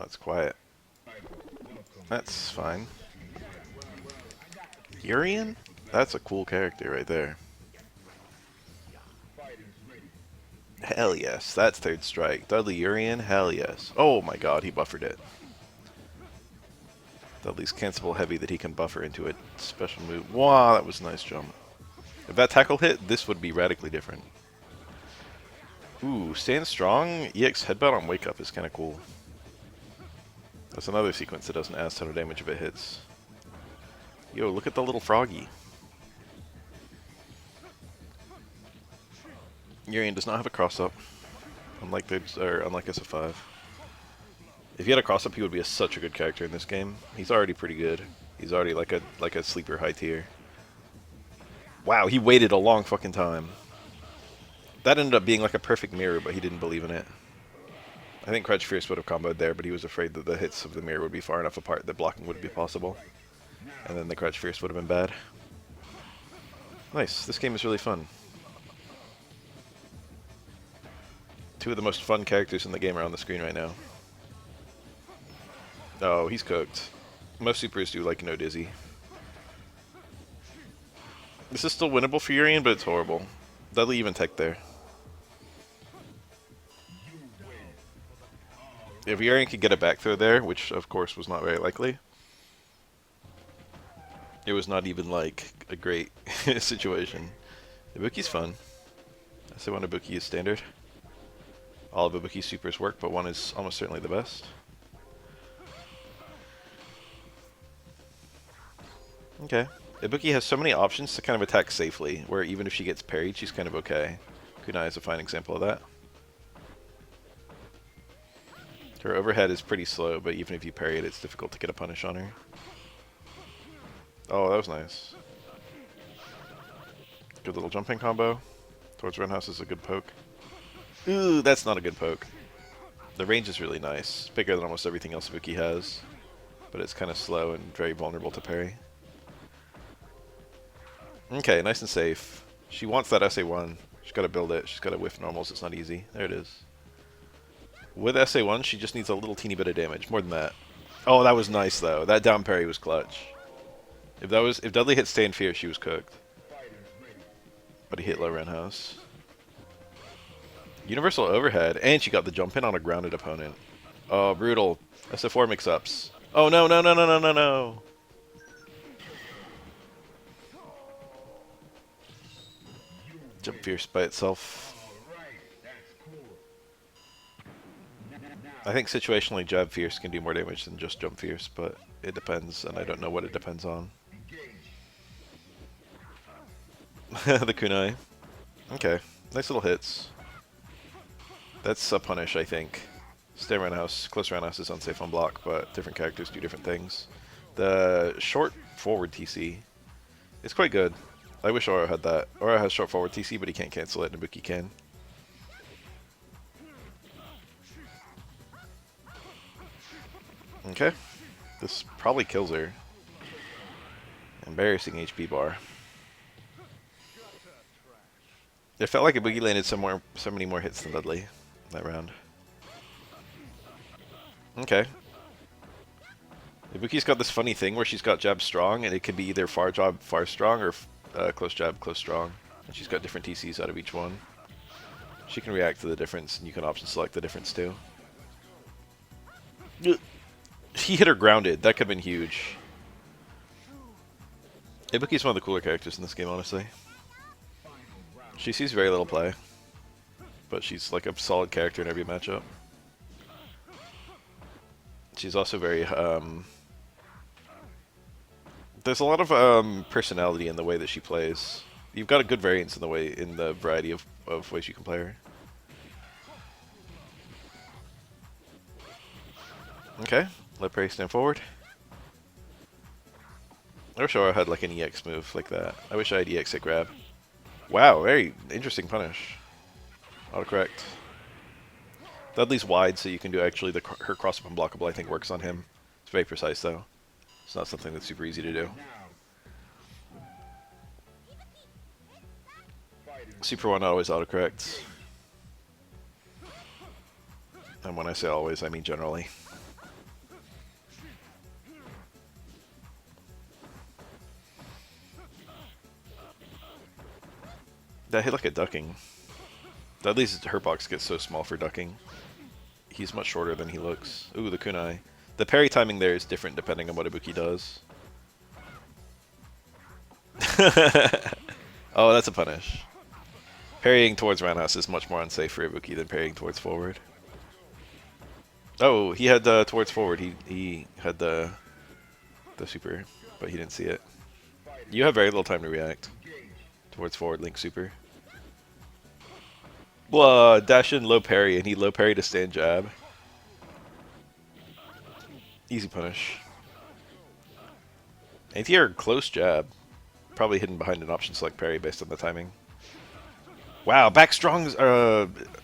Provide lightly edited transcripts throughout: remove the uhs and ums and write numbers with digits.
That's quiet. That's fine. Urian? That's a cool character right there. Hell yes. That's third strike. Dudley Urian? Hell yes. Oh my god, he buffered it. Dudley's cancelable heavy that he can buffer into a special move. Wow, that was a nice jump. If that tackle hit, this would be radically different. Ooh, stand strong. EX headbutt on wake up is kind of cool. That's another sequence that doesn't add ton of damage if it hits. Yo, look at the little froggy. Urian does not have a cross up, unlike SF5. If he had a cross up, he would be such a good character in this game. He's already pretty good. He's already like a sleeper high tier. Wow, he waited a long fucking time. That ended up being like a perfect mirror, but he didn't believe in it. I think Crouch Fierce would have comboed there, but he was afraid that the hits of the mirror would be far enough apart that blocking would be possible. And then the Crouch Fierce would have been bad. Nice, this game is really fun. Two of the most fun characters in the game are on the screen right now. Oh, he's cooked. Most supers do like no dizzy. This is still winnable for Urian, but it's horrible. Dudley even tech there. If Urian could get a back throw there, which of course was not very likely, it was not even like a great situation. Ibuki's fun. I say one Ibuki is standard. All of Ibuki's supers work, but one is almost certainly the best. Okay. Ibuki has so many options to kind of attack safely, where even if she gets parried, she's kind of okay. Kunai is a fine example of that. Her overhead is pretty slow, but even if you parry it, it's difficult to get a punish on her. Oh, that was nice. Good little jumping combo. Towards Roundhouse is a good poke. Ooh, that's not a good poke. The range is really nice. Bigger than almost everything else Ibuki has. But it's kind of slow and very vulnerable to parry. Okay, nice and safe. She wants that SA1. She's got to build it. She's got to whiff normals. It's not easy. There it is. With SA1, she just needs a little teeny bit of damage. More than that. Oh, that was nice, though. That down parry was clutch. If Dudley hit Stay in Fear, she was cooked. But he hit low roundhouse. Universal overhead, and she got the jump in on a grounded opponent. Oh, brutal. SF4 mix-ups. Oh, no, no, no, no, no, no, no. Jump Fierce by itself. I think situationally Jab Fierce can do more damage than just Jump Fierce, but it depends, and I don't know what it depends on. The kunai. Okay, nice little hits. That's a punish, I think. Stay roundhouse, close roundhouse is unsafe on block, but different characters do different things. The short forward TC is quite good. I wish Oro had that. Oro has short forward TC, but he can't cancel it, and Ibuki can. Okay. This probably kills her. Embarrassing HP bar. It felt like Ibuki landed so many more hits than Dudley that round. Okay. Ibuki's got this funny thing where she's got jab strong, and it can be either far jab, far strong, or close jab, close strong. And she's got different TCs out of each one. She can react to the difference, and you can option select the difference too. He hit her grounded. That could have been huge. Ibuki's one of the cooler characters in this game, honestly. She sees very little play, but she's like a solid character in every matchup. She's also very, there's a lot of personality in the way that she plays. You've got a good variance in the variety of ways you can play her. Okay, let Prey stand forward. I wish I had like an EX move like that. I wish I had EX hit grab. Wow, very interesting punish. Autocorrect. Dudley's wide, so you can do actually her cross-up unblockable, I think, works on him. It's very precise, though. It's not something that's super easy to do. Super 1 always autocorrects. And when I say always, I mean generally. That hit like a ducking. At least her box gets so small for ducking. He's much shorter than he looks. Ooh, the kunai. The parry timing there is different depending on what Ibuki does. Oh, that's a punish. Parrying towards roundhouse is much more unsafe for Ibuki than parrying towards forward. Oh, he had towards forward. He had the super, but he didn't see it. You have very little time to react towards forward link super. Well, dash in low parry, and he low parry to stand jab. Easy punish. Anti-air close jab. Probably hidden behind an option select parry based on the timing. Wow, back strong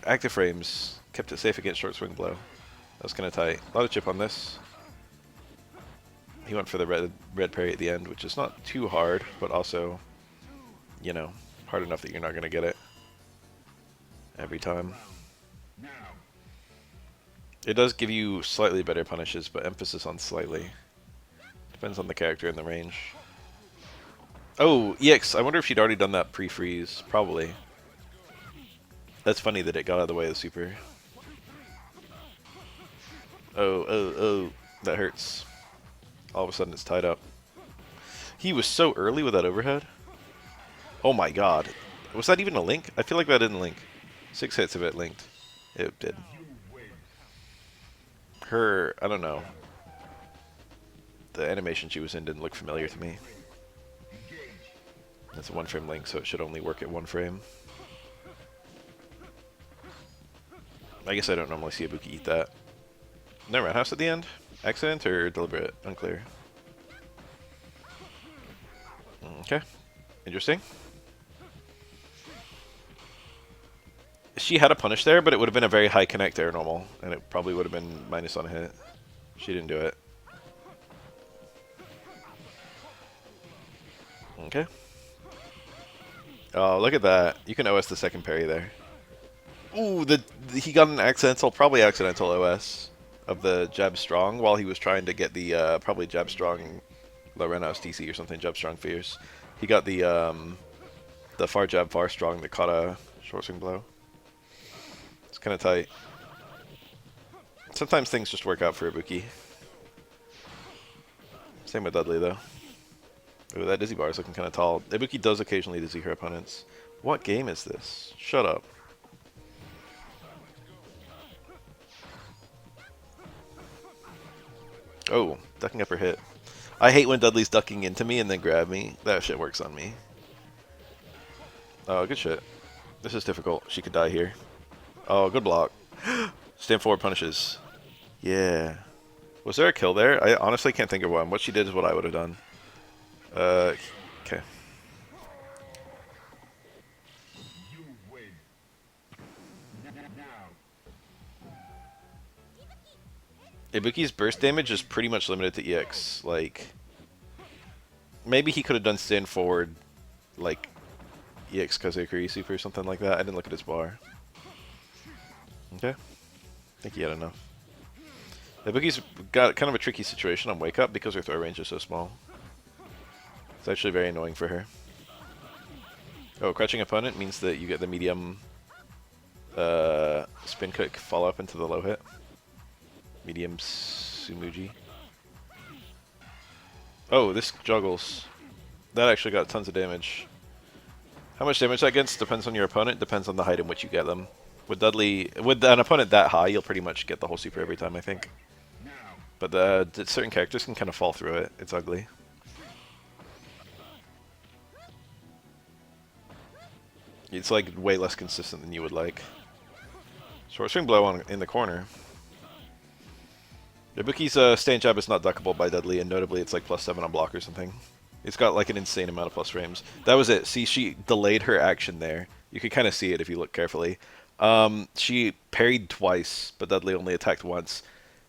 active frames. Kept it safe against short swing blow. That was kind of tight. A lot of chip on this. He went for the red parry at the end, which is not too hard, but also, you know, hard enough that you're not going to get it every time. It does give you slightly better punishes, but emphasis on slightly. Depends on the character and the range. Oh, EX. I wonder if she'd already done that pre-freeze. Probably. That's funny that it got out of the way of the super. Oh. That hurts. All of a sudden it's tied up. He was so early with that overhead. Oh my god. Was that even a link? I feel like that didn't link. 6 hits of it linked. It did. Her, I don't know. The animation she was in didn't look familiar to me. It's a 1-frame link, so it should only work at 1 frame. I guess I don't normally see Ibuki eat that. No roundhouse at the end? Accident or deliberate? Unclear. Okay. Interesting. She had a punish there, but it would have been a very high connect air normal, and it probably would have been minus on a hit. She didn't do it. Okay. Oh, look at that. You can OS the second parry there. Ooh, he got an accidental, probably accidental OS of the jab strong while he was trying to get the probably jab strong low roundhouse TC or something, jab strong fierce. He got the far jab far strong that caught a short swing blow. It's kind of tight. Sometimes things just work out for Ibuki. Same with Dudley though. Ooh, that dizzy bar is looking kind of tall. Ibuki does occasionally dizzy her opponents. What game is this? Shut up. Oh, ducking upper hit. I hate when Dudley's ducking into me and then grab me. That shit works on me. Oh, good shit. This is difficult. She could die here. Oh, good block. Stand forward punishes. Yeah. Was there a kill there? I honestly can't think of one. What she did is what I would have done. Okay. Ibuki's burst damage is pretty much limited to EX. Like, maybe he could have done stand forward, like, EX Kazekuri Super or something like that. I didn't look at his bar. Okay. I think he had enough. Ibuki's got kind of a tricky situation on wake up because her throw range is so small. It's actually very annoying for her. Oh, crouching opponent means that you get the medium spin kick follow up into the low hit. Medium Sumuji. Oh, this juggles. That actually got tons of damage. How much damage that gets depends on your opponent, depends on the height in which you get them. With Dudley, with an opponent that high, you'll pretty much get the whole super every time, I think. But certain characters can kind of fall through it. It's ugly. It's like way less consistent than you would like. Short swing blow in the corner. Ibuki's stand jab is not duckable by Dudley, and notably it's like +7 on block or something. It's got like an insane amount of plus frames. That was it. See, she delayed her action there. You could kind of see it if you look carefully. She parried twice, but Dudley only attacked once.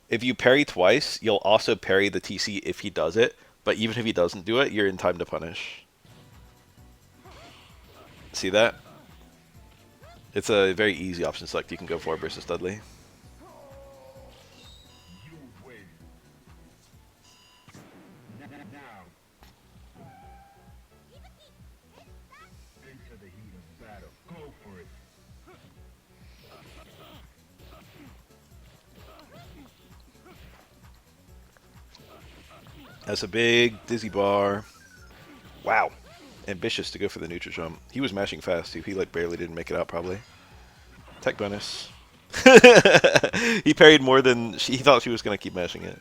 If you parry twice, you'll also parry the TC if he does it, but even if he doesn't do it, you're in time to punish. See that? It's a very easy option select you can go for versus Dudley. Has a big dizzy bar. Wow. Ambitious to go for the neutral jump. He was mashing fast too. He like barely didn't make it out probably. Tech bonus. He parried more than he thought she was going to keep mashing it.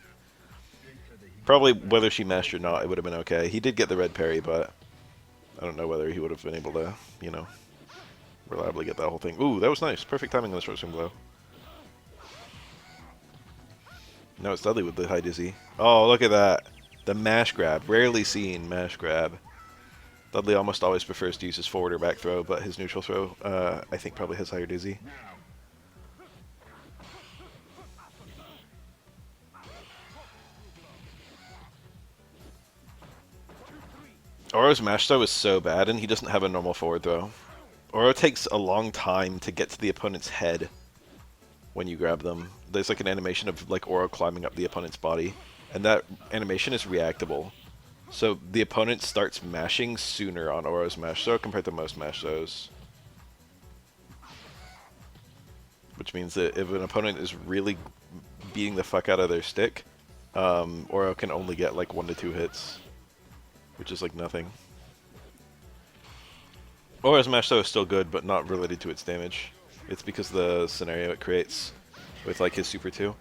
Probably whether she mashed or not, it would have been okay. He did get the red parry, but I don't know whether he would have been able to, you know, reliably get that whole thing. Ooh, that was nice. Perfect timing on the short swing blow. No, it's Dudley with the high dizzy. Oh, look at that. The mash grab. Rarely seen mash grab. Dudley almost always prefers to use his forward or back throw, but his neutral throw, I think, probably has higher dizzy. Oro's mash throw is so bad, and he doesn't have a normal forward throw. Oro takes a long time to get to the opponent's head when you grab them. There's like an animation of like Oro climbing up the opponent's body, and that animation is reactable. So the opponent starts mashing sooner on Oro's mash throw compared to most mash throws. Which means that if an opponent is really beating the fuck out of their stick, Oro can only get like 1 to 2 hits, which is like nothing. Oro's mash throw is still good, but not related to its damage. It's because of the scenario it creates with like his Super 2.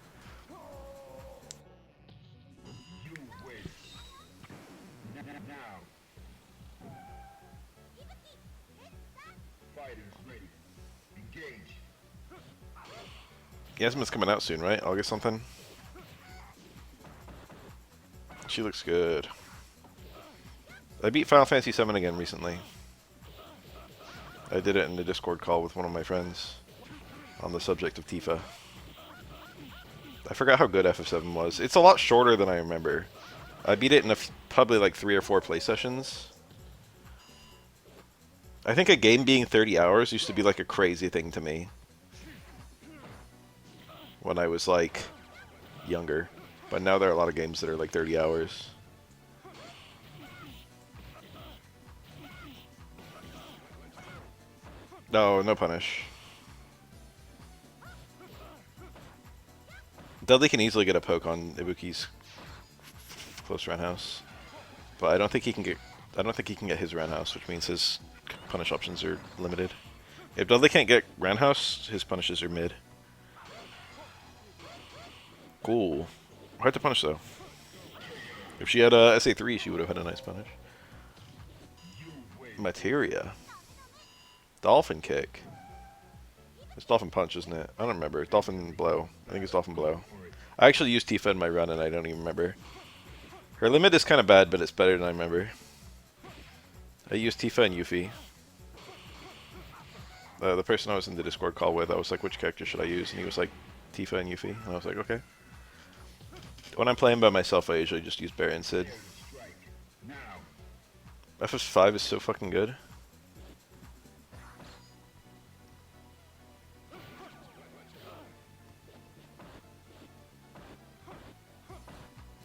Yasmin's coming out soon, right? August something? She looks good. I beat Final Fantasy VII again recently. I did it in the Discord call with one of my friends on the subject of Tifa. I forgot how good FF7 was. It's a lot shorter than I remember. I beat it in probably like 3 or 4 play sessions. I think a game being 30 hours used to be like a crazy thing to me when I was like younger. But now there are a lot of games that are like 30 hours. No, no punish. Dudley can easily get a poke on Ibuki's close roundhouse, but I don't think he can get his roundhouse, which means his punish options are limited. If Dudley can't get roundhouse, his punishes are mid. Cool. Hard to punish though. If she had a SA3, she would have had a nice punish. Materia. Dolphin kick. It's Dolphin punch, isn't it? I don't remember. Dolphin blow. I think it's Dolphin blow. I actually used Tifa in my run and I don't even remember. Her limit is kind of bad, but it's better than I remember. I used Tifa and Yuffie. The person I was in the Discord call with, I was like, which character should I use? And he was like, Tifa and Yuffie. And I was like, okay. When I'm playing by myself, I usually just use Barry and Sid. FF5 is so fucking good.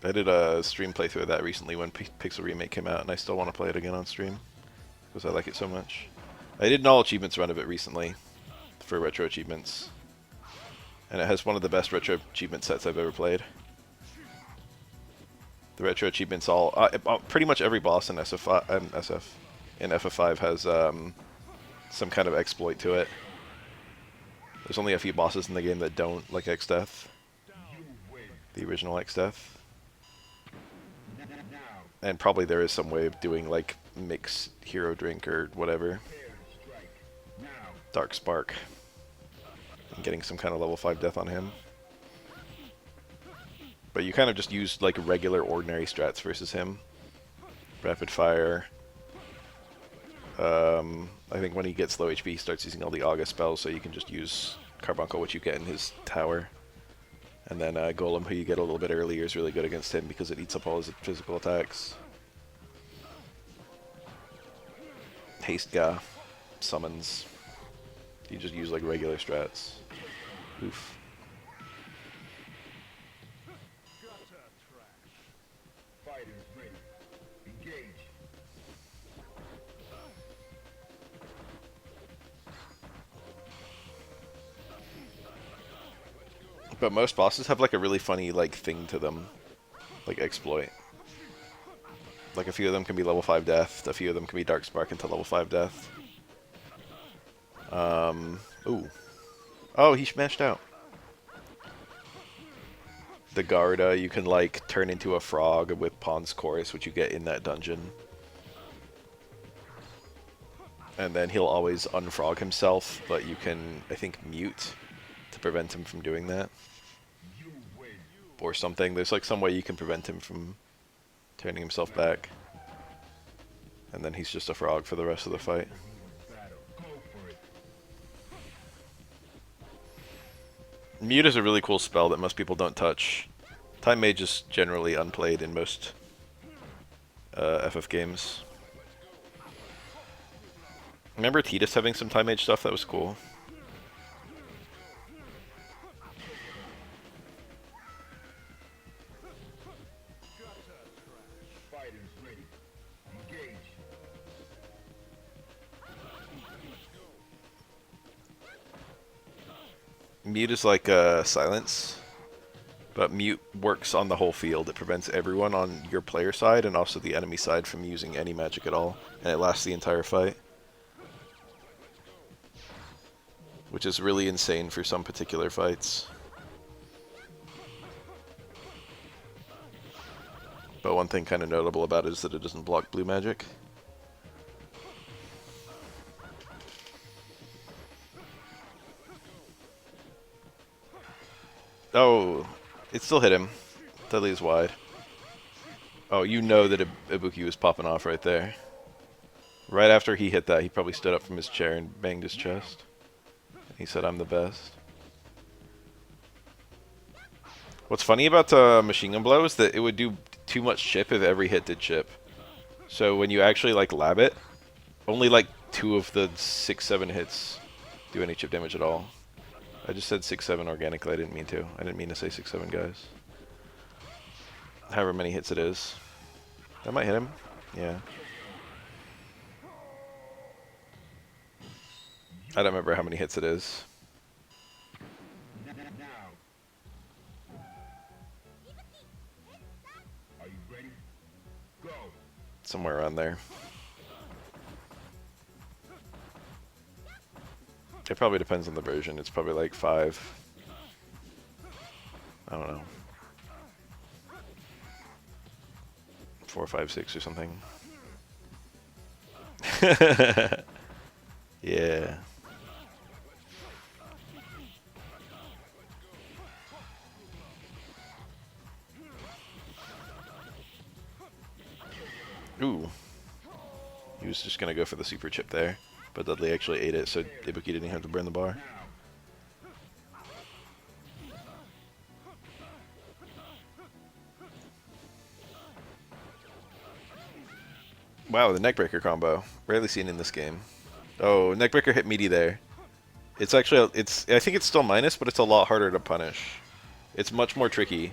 I did a stream playthrough of that recently when Pixel Remake came out, and I still want to play it again on stream because I like it so much. I did an all achievements run of it recently for retro achievements, and it has one of the best retro achievement sets I've ever played. The retro achievements pretty much every boss in FF5 has some kind of exploit to it. There's only a few bosses in the game that don't, like X-Death, the original X-Death. And probably there is some way of doing like mix hero drink or whatever. Dark Spark. And getting some kind of level 5 death on him. But you kind of just use like regular ordinary strats versus him. Rapid fire. I think when he gets low HP he starts using all the August spells, so you can just use Carbuncle, which you get in his tower. And then Golem, who you get a little bit earlier, is really good against him because it eats up all his physical attacks. Haste Ga, summons. You just use like regular strats. Oof. But most bosses have like a really funny like thing to them, like exploit. Like a few of them can be level 5 death, a few of them can be dark spark into level 5 death. Ooh. Oh, he smashed out. The Garda, you can like turn into a frog with Pawn's Chorus, which you get in that dungeon. And then he'll always unfrog himself, but you can, I think, mute to prevent him from doing that. Or something. There's like some way you can prevent him from turning himself back. And then he's just a frog for the rest of the fight. Mute is a really cool spell that most people don't touch. Time Mage is generally unplayed in most FF games. Remember Tidus having some Time Mage stuff? That was cool. Mute is like silence, but mute works on the whole field. It prevents everyone on your player side and also the enemy side from using any magic at all, and it lasts the entire fight. Which is really insane for some particular fights. But one thing kind of notable about it is that it doesn't block blue magic. Oh, it still hit him. Dudley is wide. Oh, you know that Ibuki was popping off right there. Right after he hit that, he probably stood up from his chair and banged his chest. He said, "I'm the best." What's funny about Machine Gun Blow is that it would do too much chip if every hit did chip. So when you actually like lab it, only like 2 of the 6-7 hits do any chip damage at all. I just said 6-7 organically, I didn't mean to. I didn't mean to say 6-7, guys. However many hits it is. That might hit him. Yeah. I don't remember how many hits it is. Somewhere around there. It probably depends on the version. It's probably like 5. I don't know. 4, 5, 6 or something. Yeah. Ooh. He was just gonna go for the super chip there, but Dudley actually ate it, so Ibuki didn't have to burn the bar. Wow, the neckbreaker combo. Rarely seen in this game. Oh, neckbreaker hit meaty there. It's actually, I think it's still minus, but it's a lot harder to punish. It's much more tricky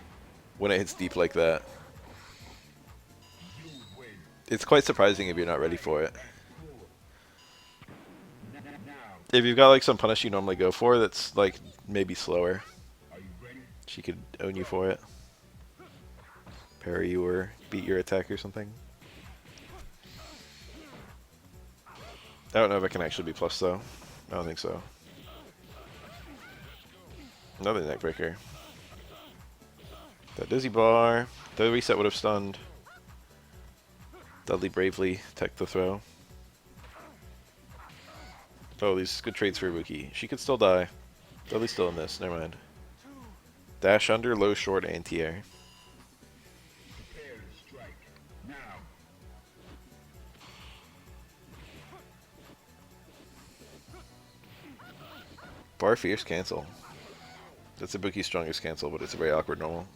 when it hits deep like that. It's quite surprising if you're not ready for it. If you've got like some punish you normally go for that's like maybe slower, she could own you for it. Parry you or beat your attack or something. I don't know if it can actually be plus though. I don't think so. Another neckbreaker. That dizzy bar. The reset would have stunned. Dudley bravely teched the throw. Oh, these good trades for Ibuki. She could still die. Dudley's still in this. Never mind. Dash under, low, short, anti-air. Bar fierce cancel. That's Ibuki's strongest cancel, but it's a very awkward normal.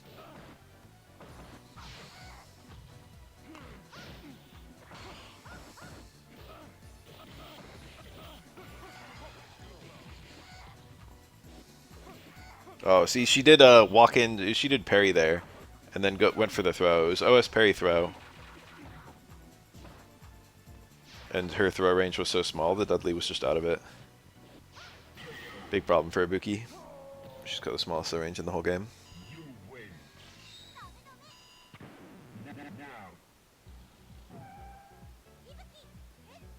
Oh, see, she did walk in. She did parry there, and then went for the throw. It was OS parry throw, and her throw range was so small that Dudley was just out of it. Big problem for Ibuki. She's got the smallest throw range in the whole game.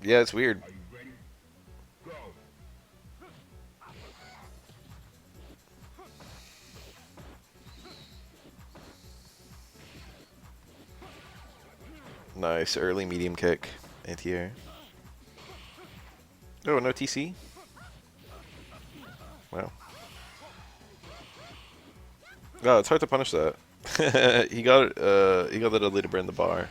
Yeah, it's weird. Nice early medium kick, anti-air. Oh, no TC. Wow. Oh, it's hard to punish that. He got the deadly to burn the bar.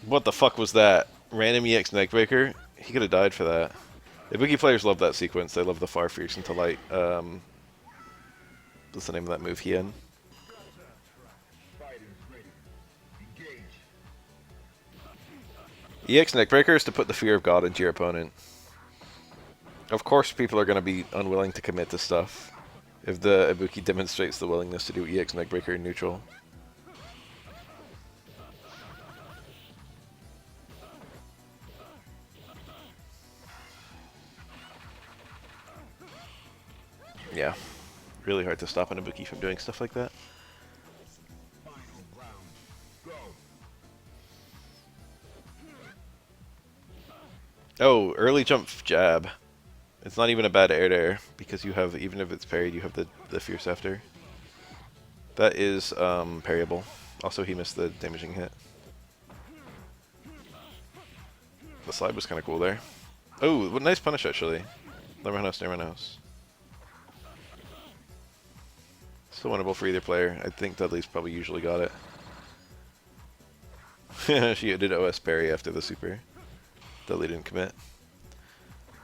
What the fuck was that? Random EX neckbreaker? He could have died for that. The Boogie players love that sequence. They love the far fierce into light. What's the name of that move? Hien. EX neckbreaker is to put the fear of God into your opponent. Of course, people are going to be unwilling to commit to stuff if the Ibuki demonstrates the willingness to do EX neckbreaker in neutral. Yeah, really hard to stop an Ibuki from doing stuff like that. Oh, early jump jab. It's not even a bad air to air because you have, even if it's parried, you have the fierce after. That is parryable. Also, he missed the damaging hit. The slide was kind of cool there. Oh, what nice punish actually. Never house, never house. Still winnable for either player. I think Dudley's probably usually got it. She did OS parry after the super. Dudley didn't commit.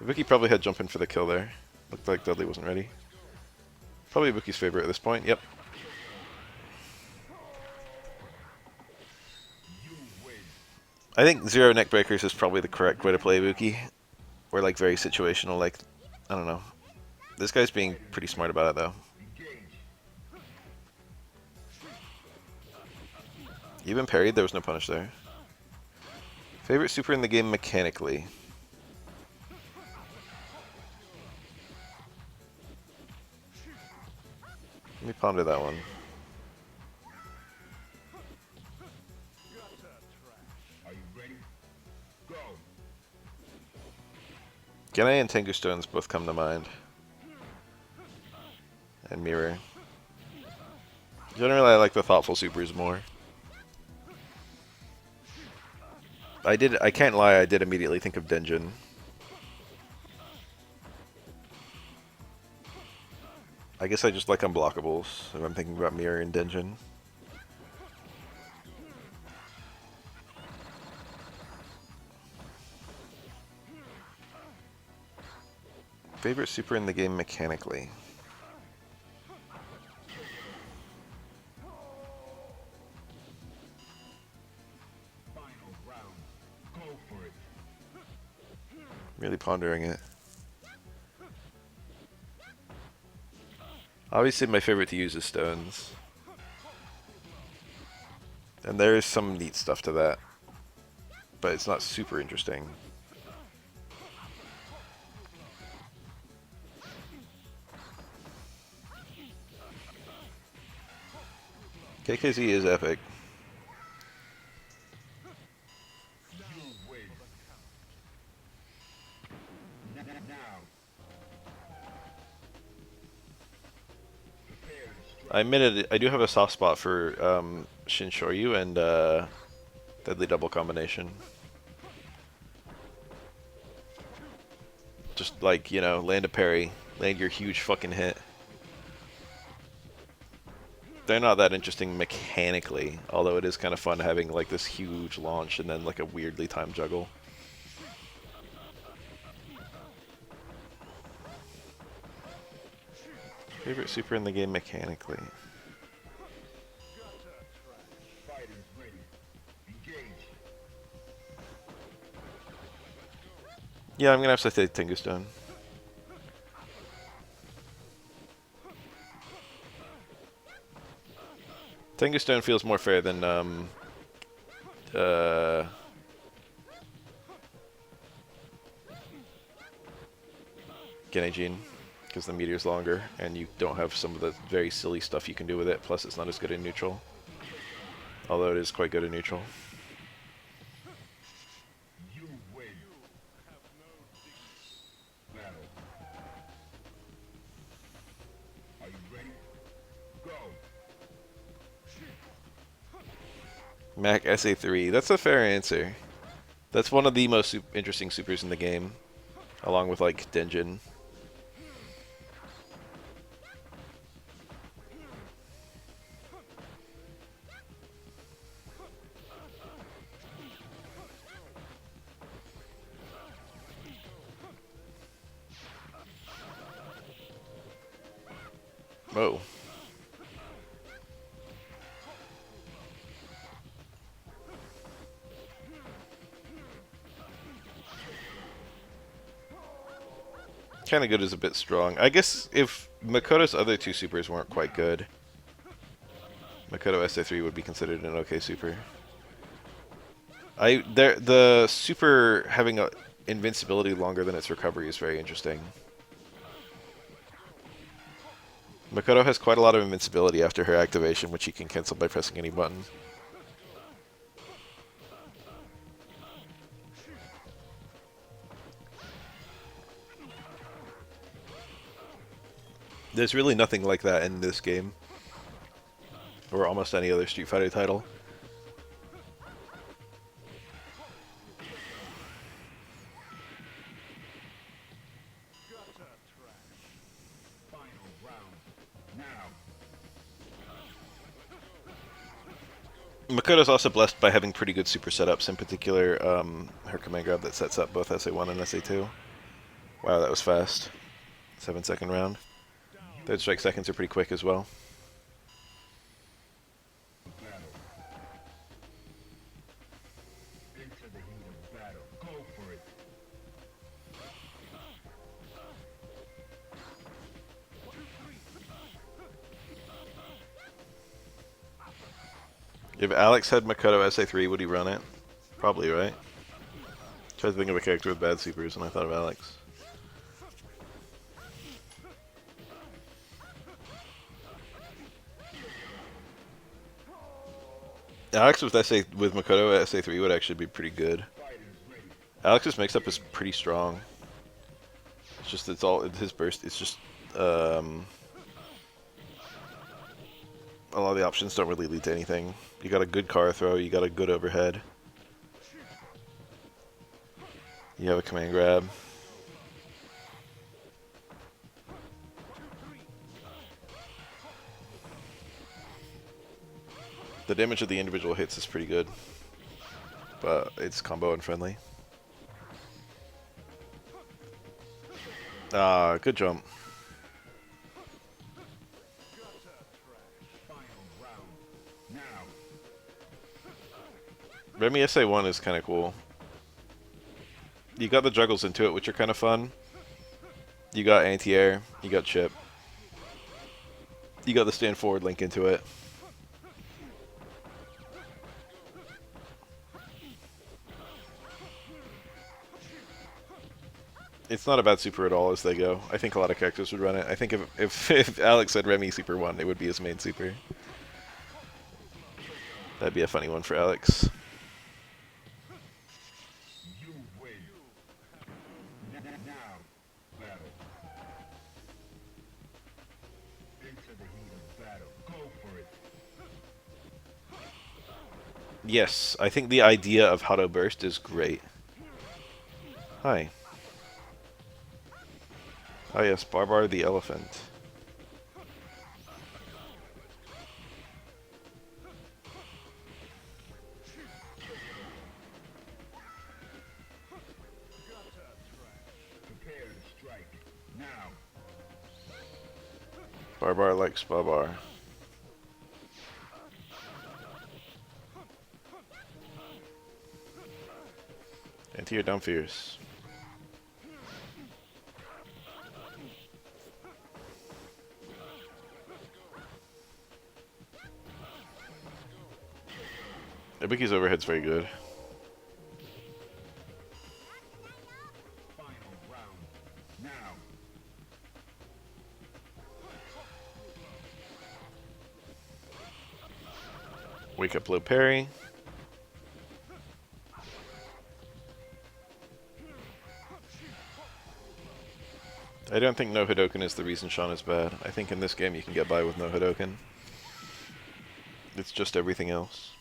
Ibuki probably had jump in for the kill there. Looked like Dudley wasn't ready. Probably Ibuki's favorite at this point. Yep. I think zero neck breakers is probably the correct way to play Ibuki. Or like very situational, like, I don't know. This guy's being pretty smart about it though. Even parried, there was no punish there. Favorite super in the game mechanically? Let me ponder that one. Genei and Tengu Stones both come to mind. And Mirror. Generally, I like the thoughtful supers more. I can't lie, I did immediately think of Denjin. I guess I just like unblockables if I'm thinking about Mirror and Denjin. Favorite super in the game mechanically? Really pondering it. Obviously my favorite to use is Stones. And there is some neat stuff to that. But it's not super interesting. KKZ is epic. I admitted I do have a soft spot for Shinshoryu and Deadly Double Combination. Just like, you know, land a parry, land your huge fucking hit. They're not that interesting mechanically, although it is kind of fun having like this huge launch and then like a weirdly timed juggle. Favorite super in the game mechanically? Yeah, I'm gonna have to say Tengu Stone. Tengu Stone feels more fair than Genei because the meteor's longer, and you don't have some of the very silly stuff you can do with it. Plus, it's not as good in neutral, although it is quite good in neutral. Mac SA3. That's a fair answer. That's one of the most interesting supers in the game, along with like Denjin. Whoa. Kind of good is a bit strong. I guess if Makoto's other two supers weren't quite good, Makoto SA3 would be considered an okay super. The super having a invincibility longer than its recovery is very interesting. Makoto has quite a lot of invincibility after her activation, which he can cancel by pressing any button. There's really nothing like that in this game, or almost any other Street Fighter title. Makoto's also blessed by having pretty good super setups, in particular her command grab that sets up both SA1 and SA2. Wow, that was fast. 7-second round. Third strike seconds are pretty quick as well. If Alex had Makoto SA3, would he run it? Probably, right? Tried to think of a character with bad supers, and I thought of Alex. Alex with Makoto SA3 would actually be pretty good. Alex's mix-up is pretty strong. It's just his burst. It's just a lot of the options don't really lead to anything. You got a good car throw. You got a good overhead. You have a command grab. The damage of the individual hits is pretty good, but it's combo unfriendly. Good jump. Remy SA1 is kind of cool. You got the juggles into it, which are kind of fun. You got anti-air. You got chip. You got the stand forward link into it. It's not a bad super at all as they go. I think a lot of characters would run it. I think if Alex said Remy Super 1, it would be his main super. That'd be a funny one for Alex. Yes, I think the idea of how to burst is great. Hi. Oh yes, Barbar the elephant. Barbar likes Barbar. Anti-air down fierce. Ibuki's overhead's very good. Wake up low parry. I don't think no Hadoken is the reason Sean is bad. I think in this game you can get by with no Hadoken. It's just everything else.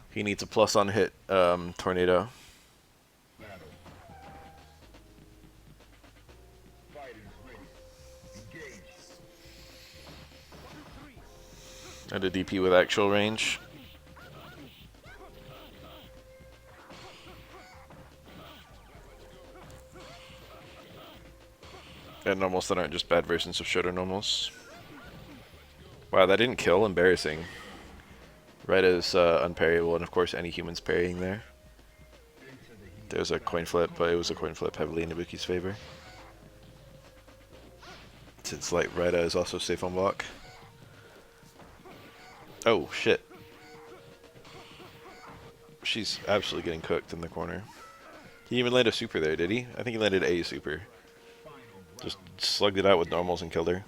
He needs a plus on hit tornado. And a DP with actual range. And normals that aren't just bad versions of Shoto normals. Wow, that didn't kill. Embarrassing. Right as unparryable, and of course any humans parrying there. There's a coin flip, but it was a coin flip heavily in Ibuki's favor. Since like Rida is also safe on block. Oh shit. She's absolutely getting cooked in the corner. He even landed a super there, did he? I think he landed a super. Just slugged it out with normals and killed her.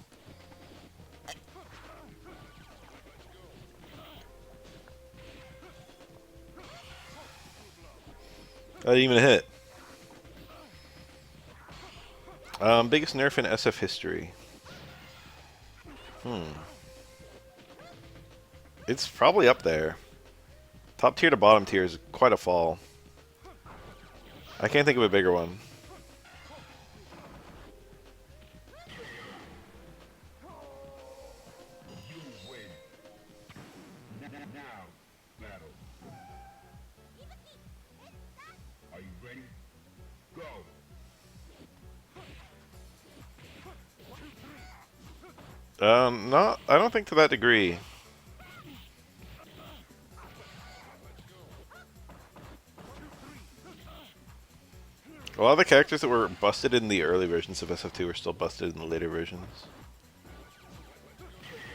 That didn't even hit. Biggest nerf in SF history. It's probably up there. Top tier to bottom tier is quite a fall. I can't think of a bigger one. No, I don't think to that degree. A lot of the characters that were busted in the early versions of SF2 are still busted in the later versions.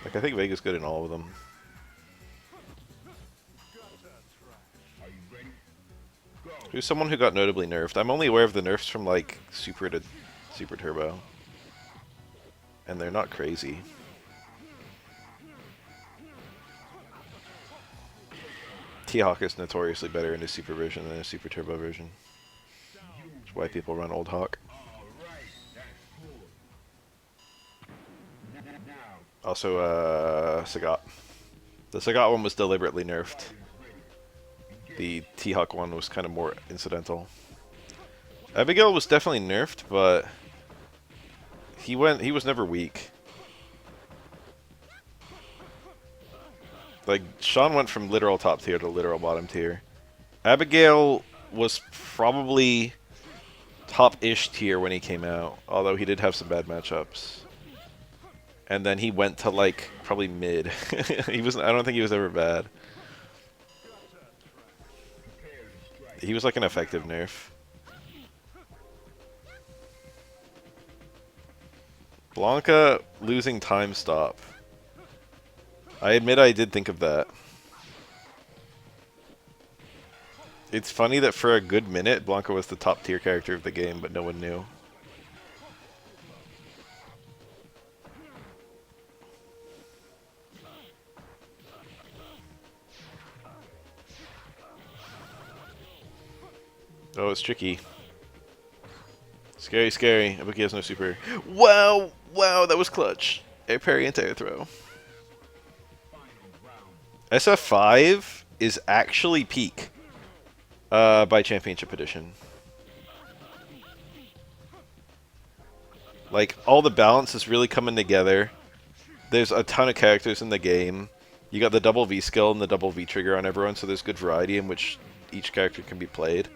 Like, I think Vega's good in all of them. Who's someone who got notably nerfed? I'm only aware of the nerfs from, like, Super to Super Turbo. And they're not crazy. T-Hawk is notoriously better in his Super version than his Super Turbo version. That's why people run Old Hawk. Also, Sagat. The Sagat one was deliberately nerfed. The T-Hawk one was kind of more incidental. Abigail was definitely nerfed, but he was never weak. Like, Sean went from literal top tier to literal bottom tier. Abigail was probably top-ish tier when he came out, although he did have some bad matchups. And then he went to, like, probably mid. I don't think he was ever bad. He was like an effective nerf. Blanca losing time stop. I admit I did think of that. It's funny that for a good minute, Blanca was the top tier character of the game, but no one knew. Oh, it's tricky. Scary, scary. Ibuki has no super. Wow! Wow, that was clutch. Air parry into air throw. SF5 is actually peak by Championship Edition. Like, all the balance is really coming together. There's a ton of characters in the game. You got the double V skill and the double V trigger on everyone, so there's good variety in which each character can be played.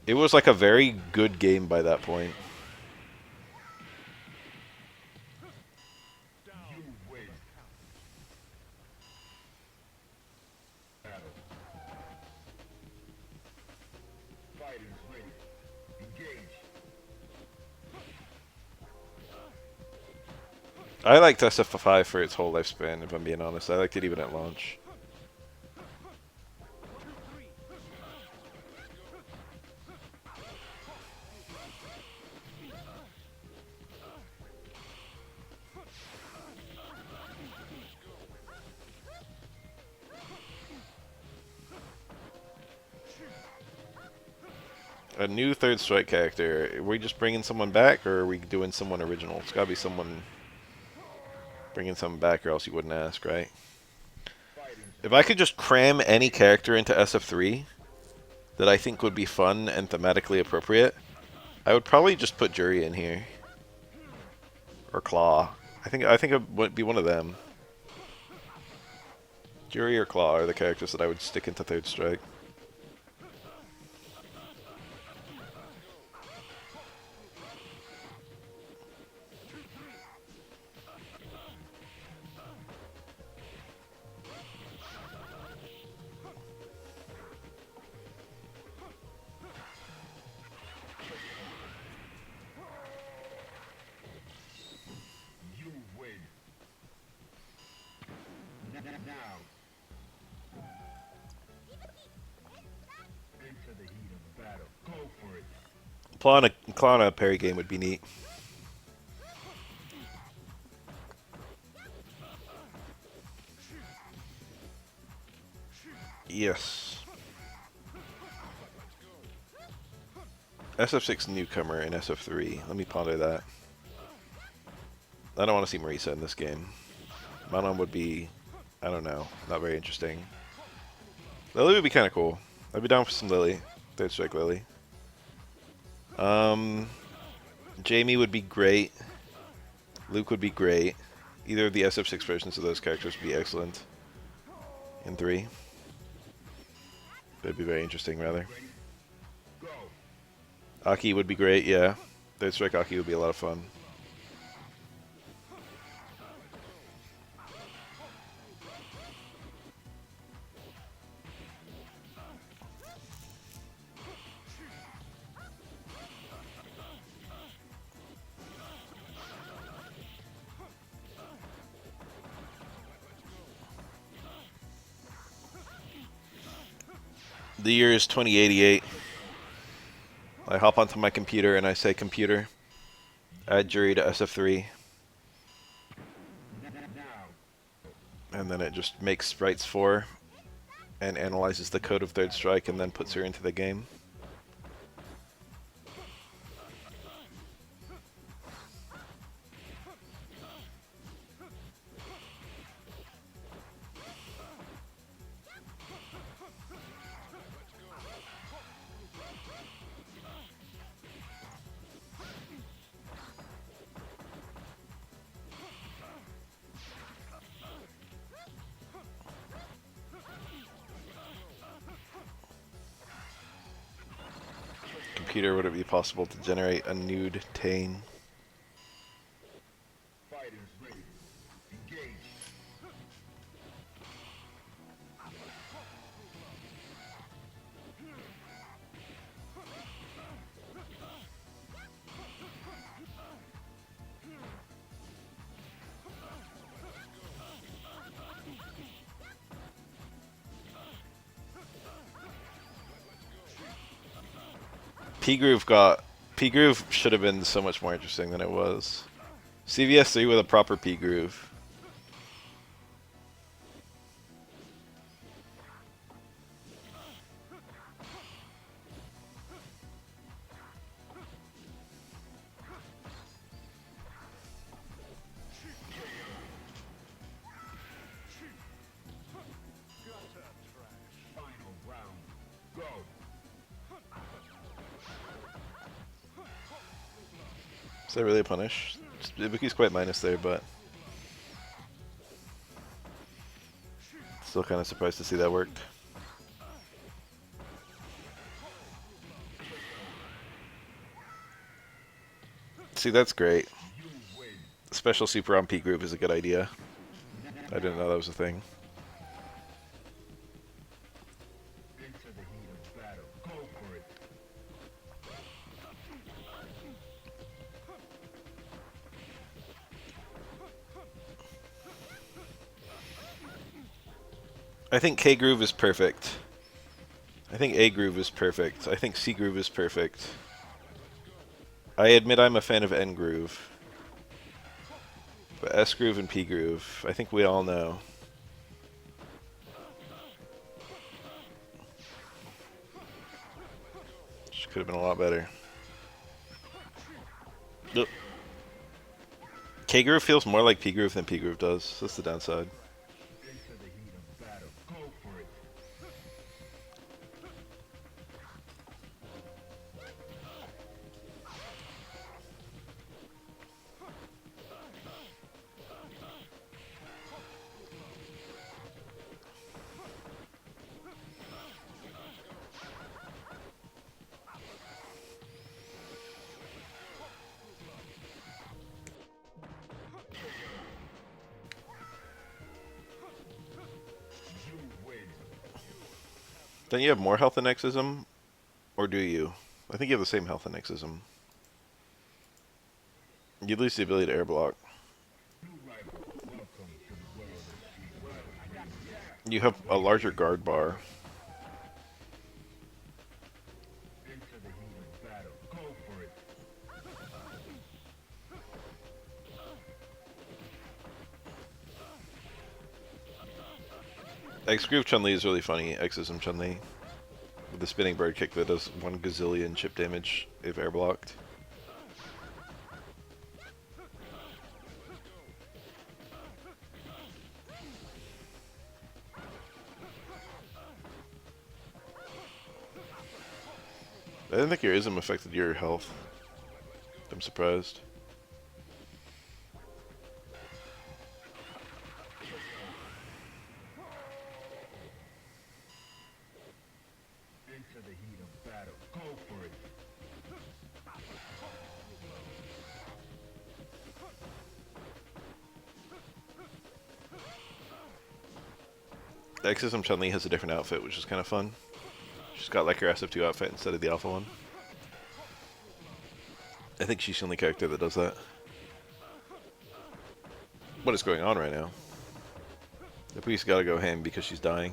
It was like a very good game by that point. I liked SF5 for its whole lifespan, if I'm being honest. I liked it even at launch. A new third strike character. Are we just bringing someone back, or are we doing someone original? It's gotta be someone bringing someone back, or else you wouldn't ask, right? If I could just cram any character into SF3 that I think would be fun and thematically appropriate, I would probably just put Jury in here. Or Claw. I think it would be one of them. Jury or Claw are the characters that I would stick into third strike. Claw on a parry game would be neat. Yes. SF6 newcomer in SF3. Let me ponder that. I don't want to see Marisa in this game. Manon would be, I don't know, not very interesting. Lily would be kind of cool. I'd be down for some Lily. Third strike Lily. Jamie would be great. Luke would be great. Either of the SF6 versions of those characters would be excellent. In 3. That'd be very interesting, rather. Aki would be great, yeah. Third strike Aki would be a lot of fun. The year is 2088. I hop onto my computer and I say, computer, add Jury to SF3. And then it just makes sprites for and analyzes the code of third strike and then puts her into the game. Computer, would it be possible to generate a nude Tane? P-Groove should have been so much more interesting than it was. CVS3 with a proper P-Groove. Is that really a punish? Ibuki's quite minus there, but still kind of surprised to see that work. See, that's great. Special super on P-Groove is a good idea. I didn't know that was a thing. I think K-Groove is perfect. I think A-Groove is perfect. I think C-Groove is perfect. I admit I'm a fan of N-Groove. But S-Groove and P-Groove, I think we all know. Could have been a lot better. Yep. K-Groove feels more like P-Groove than P-Groove does. That's the downside. Don't you have more health than Exism? Or do you? I think you have the same health than Exism. You lose the ability to air block. You have a larger guard bar. X-Groove Chun-Li is really funny. Exism Chun-Li. With the spinning bird kick that does 1 gazillion chip damage if air blocked. I didn't think your ism affected your health. I'm surprised. Exism Chun-Li has a different outfit, which is kind of fun. She's got like her SF2 outfit instead of the alpha one. I think she's the only character that does that. What is going on right now? The police gotta go ham because she's dying.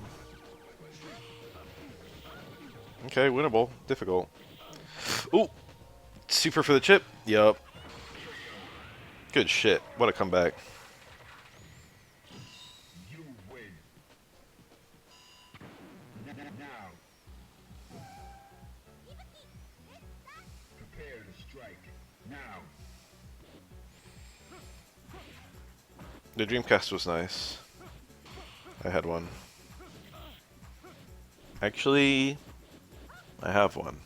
Okay, winnable. Difficult. Ooh! Super for the chip? Yup. Good shit. What a comeback. The Dreamcast was nice. I had one. Actually, I have one.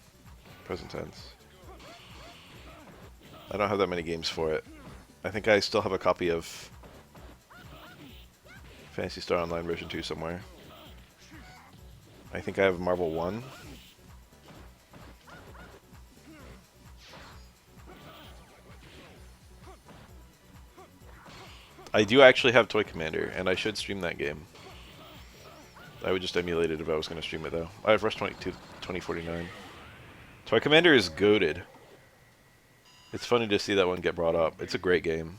Present tense. I don't have that many games for it. I think I still have a copy of Phantasy Star Online version 2 somewhere. I think I have Marvel 1. I do actually have Toy Commander, and I should stream that game. I would just emulate it if I was going to stream it, though. I have Rush 2049. Toy Commander is goated. It's funny to see that one get brought up. It's a great game.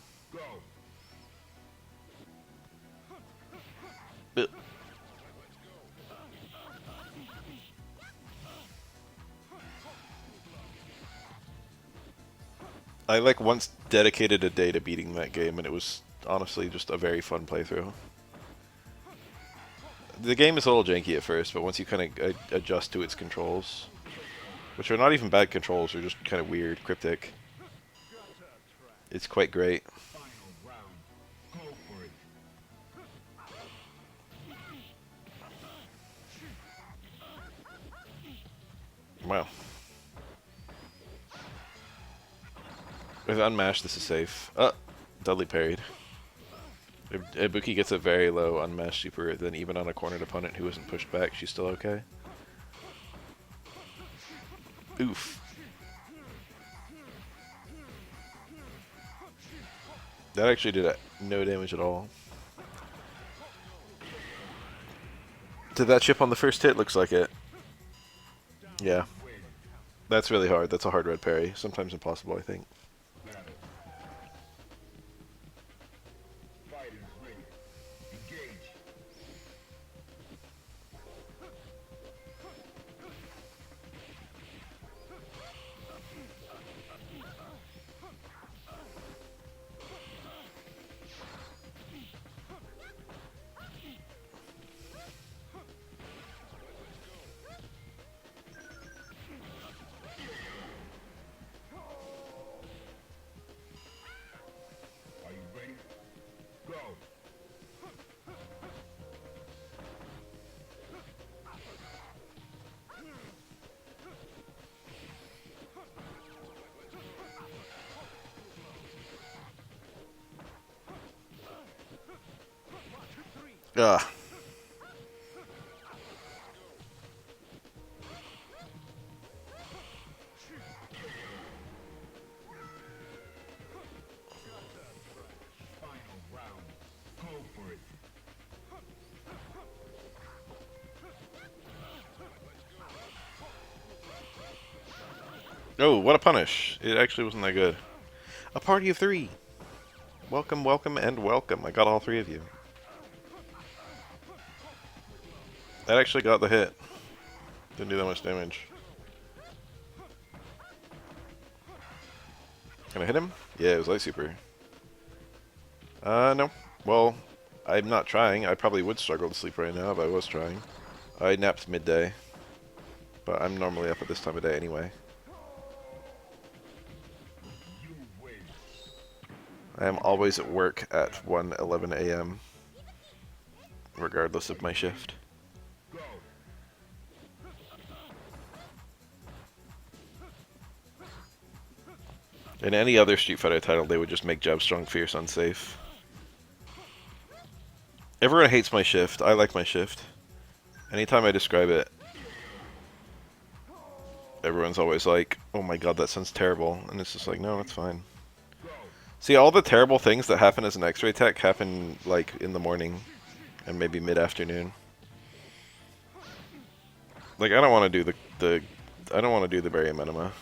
But I like once dedicated a day to beating that game, and it was honestly just a very fun playthrough. The game is a little janky at first, but once you kind of adjust to its controls, which are not even bad controls, they're just kind of weird, cryptic, it's quite great. Wow. With unmashed, this is safe. Dudley parried. If Ibuki gets a very low unmashed super, then even on a cornered opponent who isn't pushed back, she's still okay. Oof. That actually did no damage at all. Did that chip on the first hit? Looks like it. Yeah. That's really hard. That's a hard red parry. Sometimes impossible, I think. Ugh. Oh, what a punish. It actually wasn't that good. A party of 3. Welcome, welcome, and welcome. I got all 3 of you. That actually got the hit. Didn't do that much damage. Can I hit him? Yeah, it was light super. No. Well, I'm not trying. I probably would struggle to sleep right now if I was trying. I napped midday. But I'm normally up at this time of day anyway. I am always at work at 1:11 a.m. regardless of my shift. In any other Street Fighter title, they would just make Jab Strong Fierce unsafe. Everyone hates my shift. I like my shift. Anytime I describe it, everyone's always like, oh my god, that sounds terrible. And it's just like, no, it's fine. See, all the terrible things that happen as an X-ray tech happen, like, in the morning and maybe mid-afternoon. Like, I don't want to do I don't want to do the barium enema.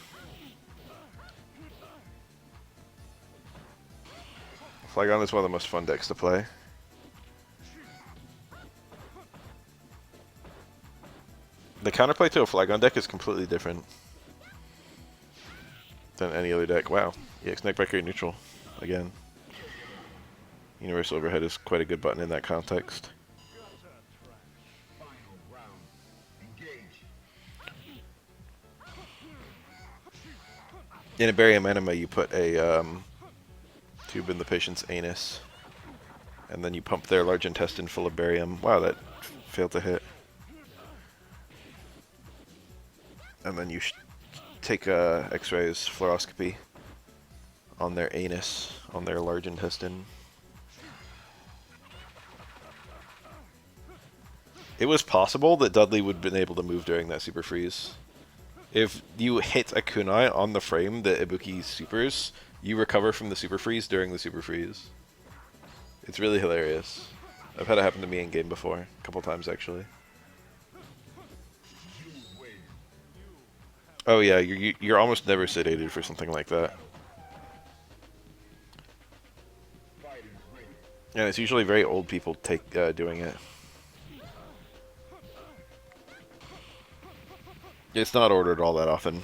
Flygon is one of the most fun decks to play. The counterplay to a Flygon deck is completely different than any other deck. Wow. EX Neckbreaker neutral. Again. Universal Overhead is quite a good button in that context. In a barium enema, you put a tube in the patient's anus, and then you pump their large intestine full of barium. Wow, that failed to hit. And then you take X-rays, fluoroscopy, on their anus, on their large intestine. It was possible that Dudley would have been able to move during that super freeze. If you hit a kunai on the frame that Ibuki supers, you recover from the super freeze during the super freeze. It's really hilarious. I've had it happen to me in game before, a couple times actually. Oh yeah, you're almost never sedated for something like that. And it's usually very old people doing it. It's not ordered all that often.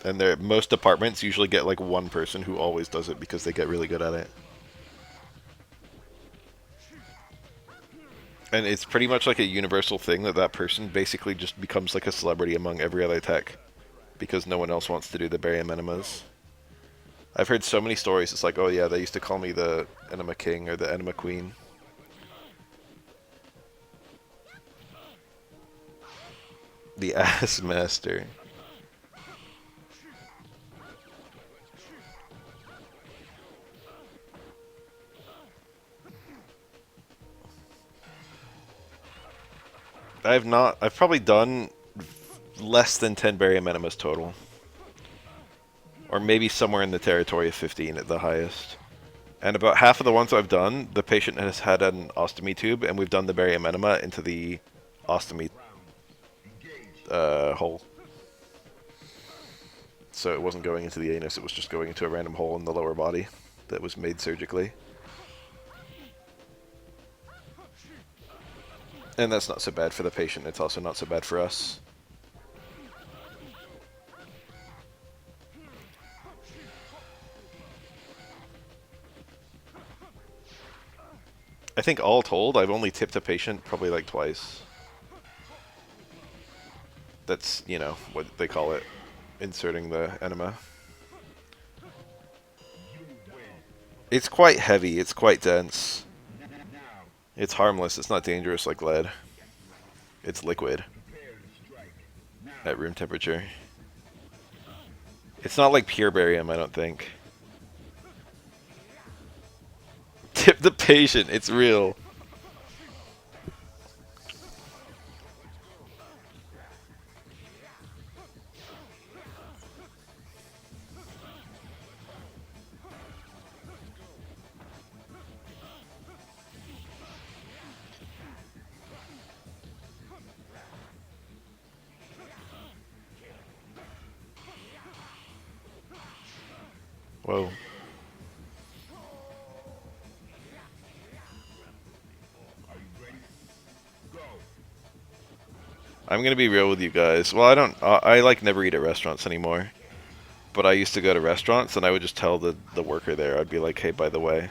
And most departments usually get like one person who always does it because they get really good at it. And it's pretty much like a universal thing that person basically just becomes like a celebrity among every other tech. Because no one else wants to do the barium enemas. I've heard so many stories, it's like, oh yeah, they used to call me the enema king or the enema queen. The ass master. I've probably done less than 10 barium enemas total. Or maybe somewhere in the territory of 15 at the highest. And about half of the ones I've done, the patient has had an ostomy tube, and we've done the barium enema into the ostomy hole. So it wasn't going into the anus, it was just going into a random hole in the lower body that was made surgically. And that's not so bad for the patient, it's also not so bad for us. I think all told, I've only tipped a patient probably like twice. That's, you know, what they call it, inserting the enema. It's quite heavy, it's quite dense. It's harmless, it's not dangerous like lead. It's liquid. At room temperature. It's not like pure barium, I don't think. Tip the patient, it's real. Whoa. I'm gonna be real with you guys. Well, I don't. I like never eat at restaurants anymore. But I used to go to restaurants and I would just tell the worker there. I'd be like, hey, by the way,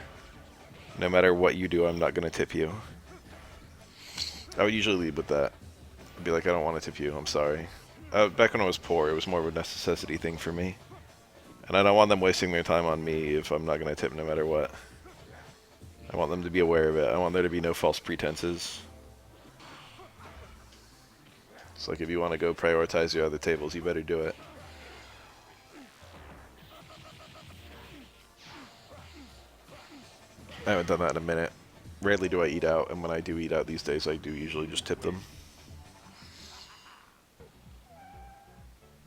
no matter what you do, I'm not gonna tip you. I would usually lead with that. I'd be like, I don't want to tip you. I'm sorry. Back when I was poor, it was more of a necessity thing for me. And I don't want them wasting their time on me if I'm not gonna tip no matter what. I want them to be aware of it. I want there to be no false pretenses. It's like if you want to go prioritize your other tables, you better do it. I haven't done that in a minute. Rarely do I eat out, and when I do eat out these days, I do usually just tip them.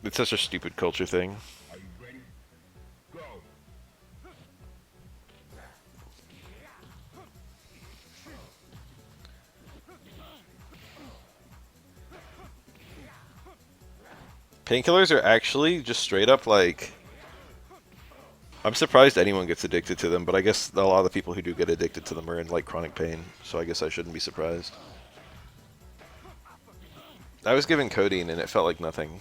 It's such a stupid culture thing. Painkillers are actually just straight up like... I'm surprised anyone gets addicted to them, but I guess a lot of the people who do get addicted to them are in like chronic pain, so I guess I shouldn't be surprised. I was given codeine and it felt like nothing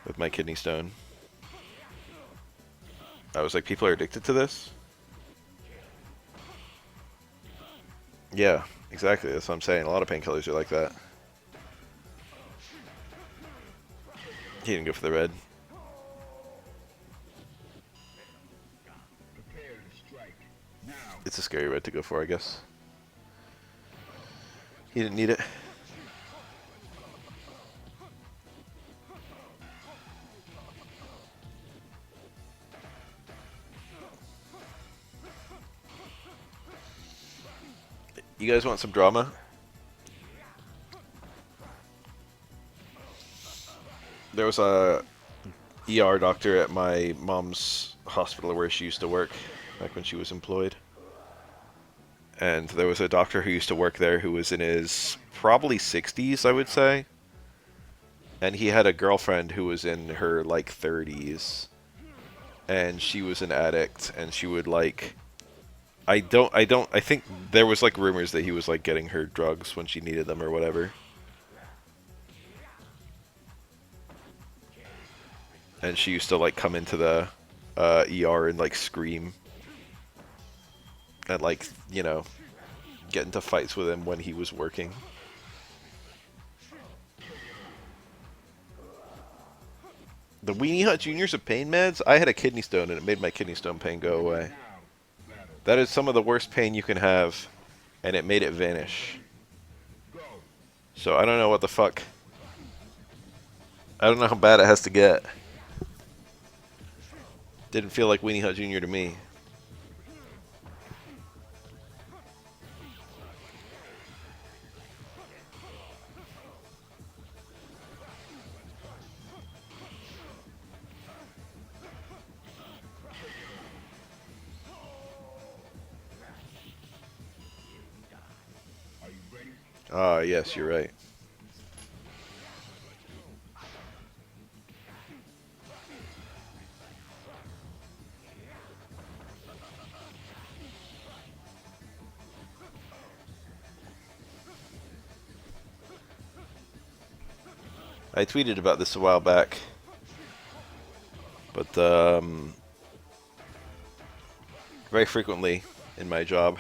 with my kidney stone. I was like, people are addicted to this? Yeah, exactly, that's what I'm saying. A lot of painkillers are like that. He didn't go for the red. It's a scary red to go for, I guess. He didn't need it. You guys want some drama? There was a ER doctor at my mom's hospital where she used to work back when she was employed. And there was a doctor who used to work there who was in his probably 60s, I would say. And he had a girlfriend who was in her like 30s. And she was an addict, and she would like... I think there was like rumors that he was like getting her drugs when she needed them or whatever. And she used to like come into the ER and like scream. And like, you know, get into fights with him when he was working. The Weenie Hut Juniors of pain meds? I had a kidney stone and it made my kidney stone pain go away. That is some of the worst pain you can have, and it made it vanish. So I don't know what the fuck. I don't know how bad it has to get. Didn't feel like Weenie Hut Jr. to me. Ah, yes, you're right. I tweeted about this a while back. But, very frequently in my job,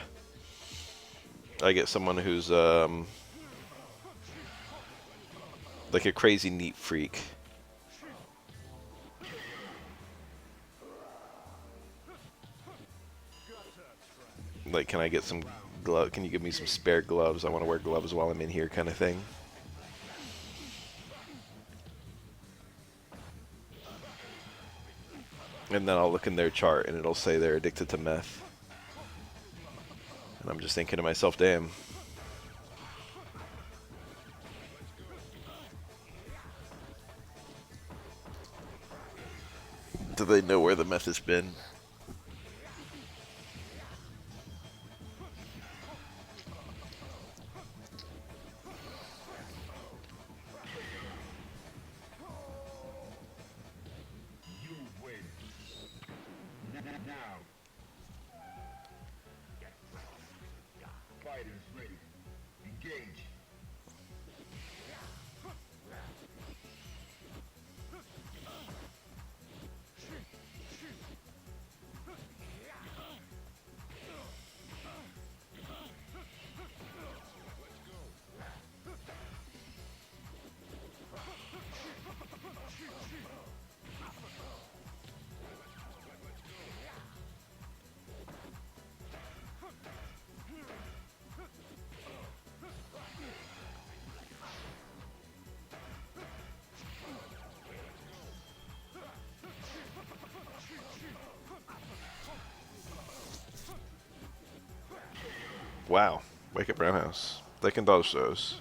I get someone who's, like a crazy neat freak. Like, can I get some glove? Can you give me some spare gloves? I want to wear gloves while I'm in here, kind of thing. And then I'll look in their chart and it'll say they're addicted to meth. And I'm just thinking to myself, damn. Do they know where the meth has been? Wow. Wake up Roundhouse. They can dodge those.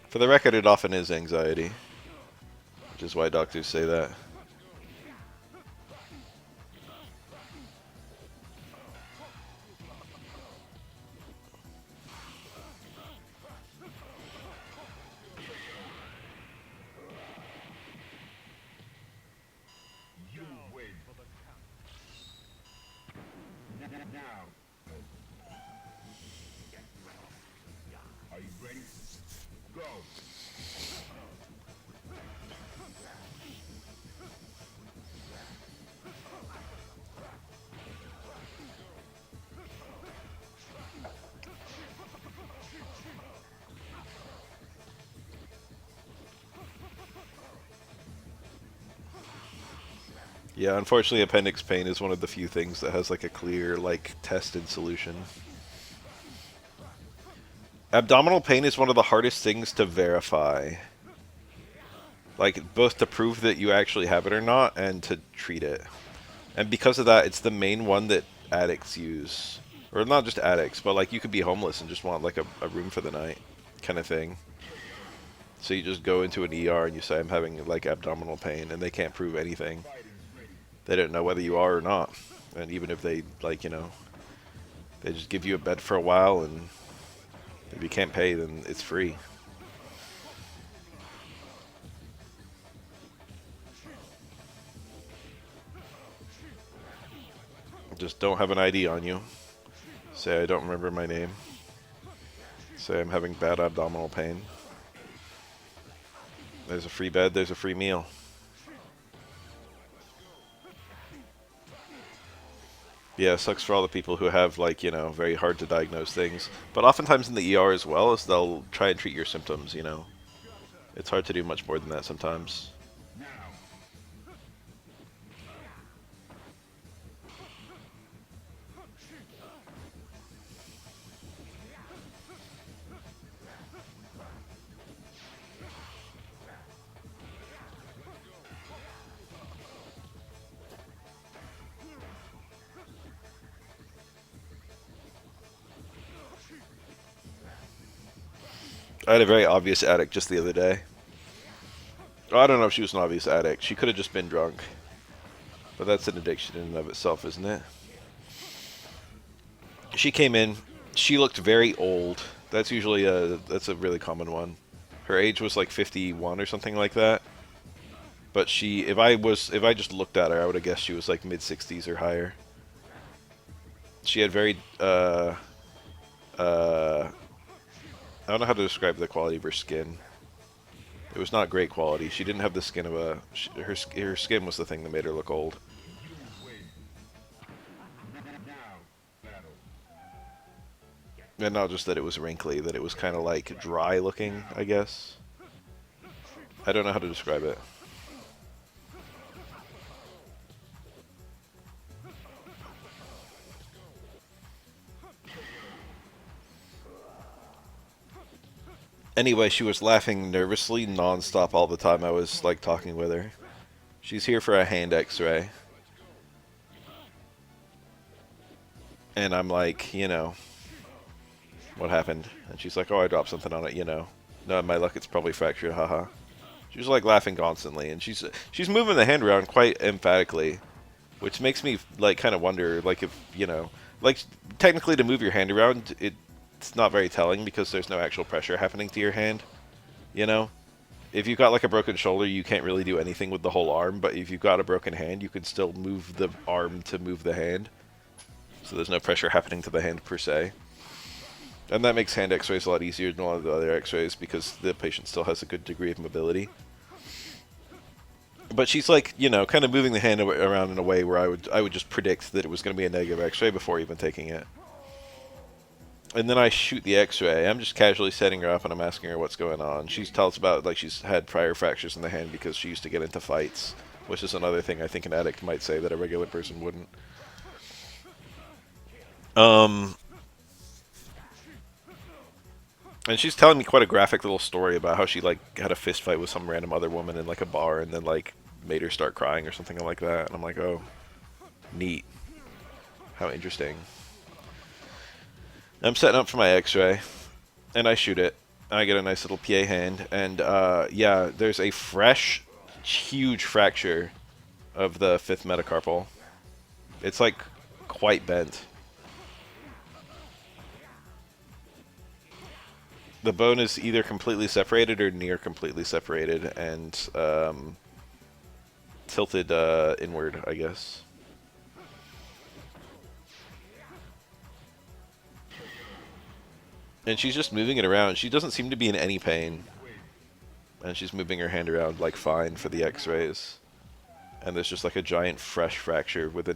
For the record, it often is anxiety, which is why doctors say that. Yeah, unfortunately, appendix pain is one of the few things that has like a clear, like tested solution. Abdominal pain is one of the hardest things to verify. Like, both to prove that you actually have it or not, and to treat it. And because of that, it's the main one that addicts use. Or not just addicts, but like you could be homeless and just want like a room for the night kind of thing. So you just go into an ER and you say, I'm having like abdominal pain, and they can't prove anything. They don't know whether you are or not. And even if they, like, you know, they just give you a bed for a while, and if you can't pay, then it's free. Just don't have an ID on you. Say I don't remember my name. Say I'm having bad abdominal pain. There's a free bed, there's a free meal. Yeah, it sucks for all the people who have, like, you know, very hard to diagnose things. But oftentimes in the ER as well, is they'll try and treat your symptoms, you know. It's hard to do much more than that sometimes. I had a very obvious addict just the other day. Oh, I don't know if she was an obvious addict. She could have just been drunk. But that's an addiction in and of itself, isn't it? She came in. She looked very old. That's a really common one. Her age was like 51 or something like that. But if I just looked at her, I would have guessed she was like mid 60s or higher. She had very uh I don't know how to describe the quality of her skin. It was not great quality. She didn't have the skin of her skin was the thing that made her look old. And not just that it was wrinkly, that it was kind of like dry looking, I guess. I don't know how to describe it. Anyway, she was laughing nervously non-stop all the time I was like talking with her. She's here for a hand x-ray. And I'm like, you know, what happened? And she's like, oh, I dropped something on it, you know. No, my luck, it's probably fractured, haha. She was like laughing constantly, and she's moving the hand around quite emphatically, which makes me like kind of wonder, like, if, you know, like, technically to move your hand around, it's not very telling because there's no actual pressure happening to your hand, you know. If you've got like a broken shoulder, you can't really do anything with the whole arm, but if you've got a broken hand, you can still move the arm to move the hand. So there's no pressure happening to the hand per se. And that makes hand x-rays a lot easier than a lot of the other x-rays because the patient still has a good degree of mobility. But she's like, you know, kind of moving the hand around in a way where I would just predict that it was going to be a negative x-ray before even taking it. And then I shoot the x-ray. I'm just casually setting her up and I'm asking her what's going on. She tells about, like, she's had prior fractures in the hand because she used to get into fights, which is another thing I think an addict might say that a regular person wouldn't. Um, And she's telling me quite a graphic little story about how she like had a fist fight with some random other woman in like a bar, and then like made her start crying or something like that. And I'm like, oh, neat. How interesting. I'm setting up for my X-ray, and I shoot it. I get a nice little PA hand, and yeah, there's a fresh, huge fracture of the fifth metacarpal. It's like quite bent. The bone is either completely separated or near completely separated, and tilted inward, I guess. And she's just moving it around. She doesn't seem to be in any pain. And she's moving her hand around like fine for the x-rays. And there's just like a giant fresh fracture with a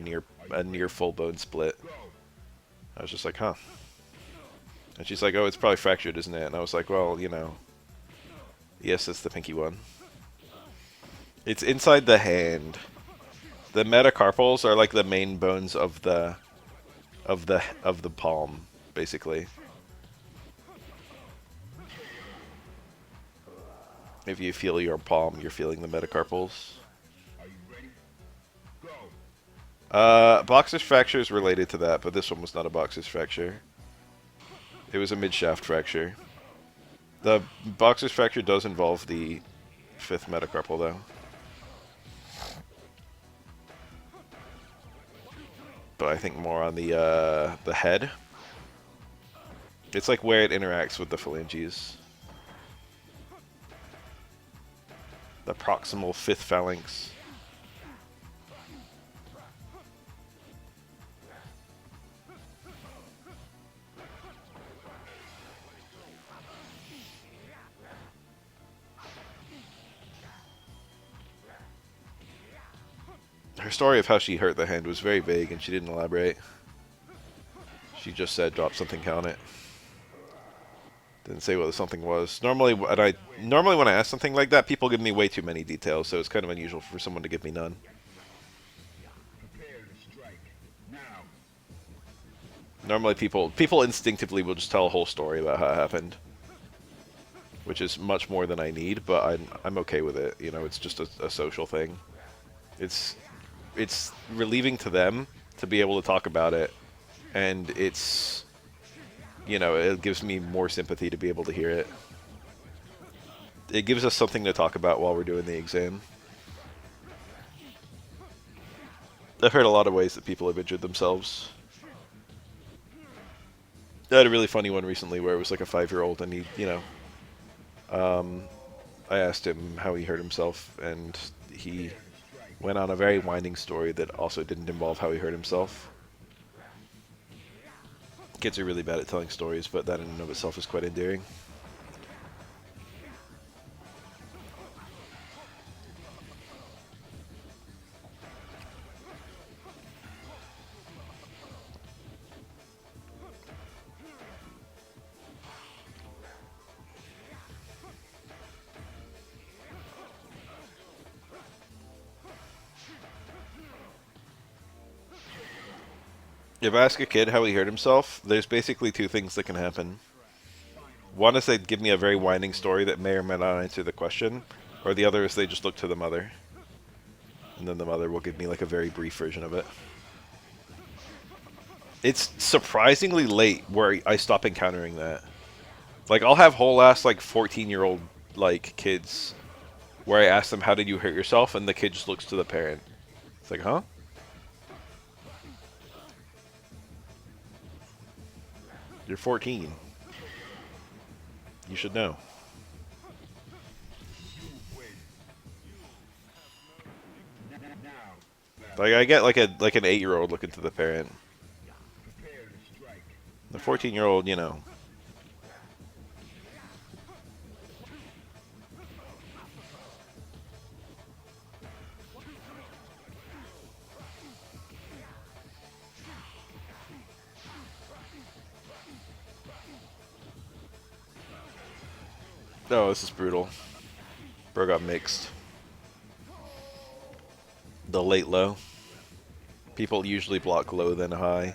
near full bone split. I was just like, huh. And she's like, oh, it's probably fractured, isn't it? And I was like, well, you know, yes, it's the pinky one. It's inside the hand. The metacarpals are like the main bones of the palm, basically. If you feel your palm, you're feeling the metacarpals. Boxer's fracture is related to that, but this one was not a boxer's fracture. It was a mid-shaft fracture. The boxer's fracture does involve the fifth metacarpal, though. But I think more on the head. It's like where it interacts with the phalanges. The proximal fifth phalanx. Her story of how she hurt the hand was very vague, and she didn't elaborate. She just said, drop something on it. Didn't say what the something was. Normally when I ask something like that, people give me way too many details, so it's kind of unusual for someone to give me none. Normally people instinctively will just tell a whole story about how it happened, which is much more than I need, but I'm okay with it. You know, it's just a social thing. It's relieving to them to be able to talk about it, and it's, you know, it gives me more sympathy to be able to hear it. It gives us something to talk about while we're doing the exam. I've heard a lot of ways that people have injured themselves. I had a really funny one recently where it was like a 5-year-old, and he, you know, I asked him how he hurt himself, and he went on a very winding story that also didn't involve how he hurt himself. Kids are really bad at telling stories, but that in and of itself is quite endearing. If I ask a kid how he hurt himself, there's basically two things that can happen. One is they'd give me a very winding story that may or may not answer the question, or the other is they just look to the mother. And then the mother will give me like a very brief version of it. It's surprisingly late where I stop encountering that. Like, I'll have whole ass like 14-year-old like kids where I ask them, how did you hurt yourself? And the kid just looks to the parent. It's like, huh? You're 14. You should know. Like, I get like an 8-year-old looking to the parent. The 14-year-old, you know. Oh, this is brutal. Bro got mixed. The late low. People usually block low then high.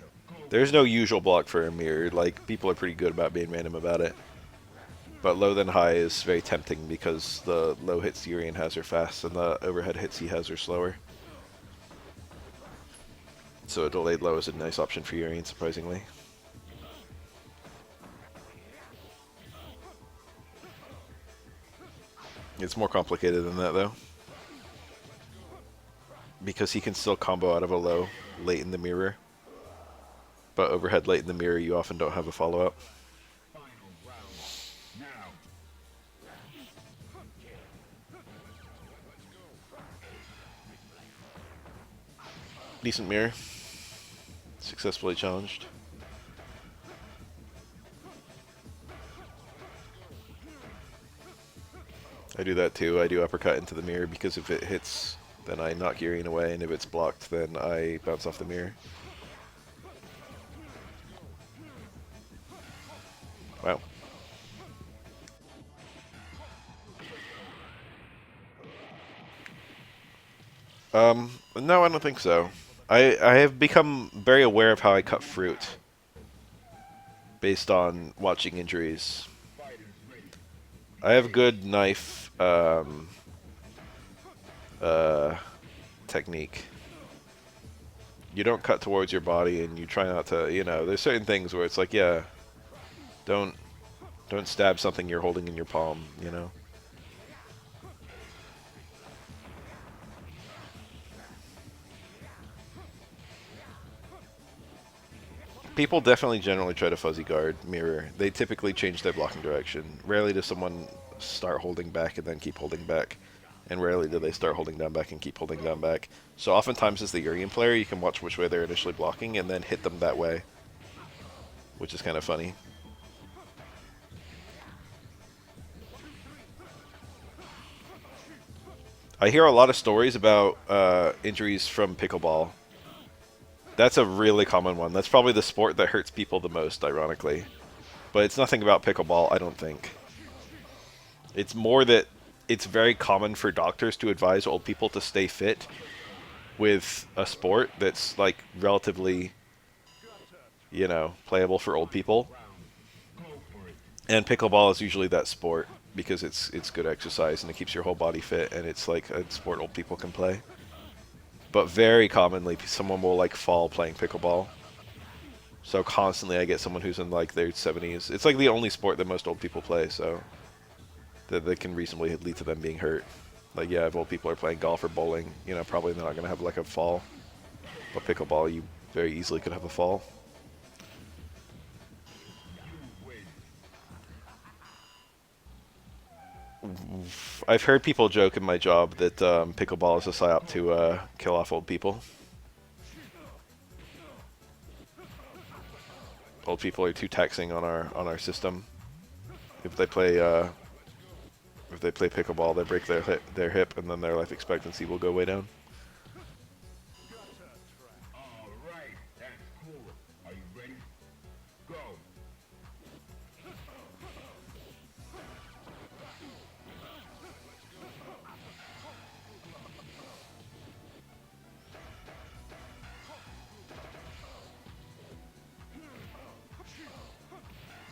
There's no usual block for a mirror. Like, people are pretty good about being random about it. But low then high is very tempting because the low hits Yuri and has her fast, and the overhead hits he has her slower. So a delayed low is a nice option for Yuri, surprisingly. It's more complicated than that, though. Because he can still combo out of a low late in the mirror. But overhead late in the mirror, you often don't have a follow-up. Decent mirror. Successfully challenged. I do that too. I do uppercut into the mirror because if it hits, then I knock Yurian away, and if it's blocked, then I bounce off the mirror. Wow. No, I don't think so. I have become very aware of how I cut fruit based on watching injuries. I have good knife technique. You don't cut towards your body, and you try not to, you know, there's certain things where it's like, yeah, don't stab something you're holding in your palm, you know? People definitely generally try to fuzzy guard mirror. They typically change their blocking direction. Rarely does someone start holding back and then keep holding back. And rarely do they start holding down back and keep holding down back. So oftentimes as the Urian player, you can watch which way they're initially blocking and then hit them that way. Which is kind of funny. I hear a lot of stories about injuries from pickleball. That's a really common one. That's probably the sport that hurts people the most, ironically. But it's nothing about pickleball, I don't think. It's more that it's very common for doctors to advise old people to stay fit with a sport that's, like, relatively, you know, playable for old people. And pickleball is usually that sport because it's good exercise and it keeps your whole body fit, and it's like a sport old people can play. But very commonly, someone will, like, fall playing pickleball. So constantly I get someone who's in, like, their 70s. It's, like, the only sport that most old people play, so that can reasonably lead to them being hurt. Like, yeah, if old people are playing golf or bowling, you know, probably they're not going to have, like, a fall. But pickleball, you very easily could have a fall. I've heard people joke in my job that pickleball is a psyop to kill off old people. Old people are too taxing on our system. If they play pickleball, they break their hip, and then their life expectancy will go way down.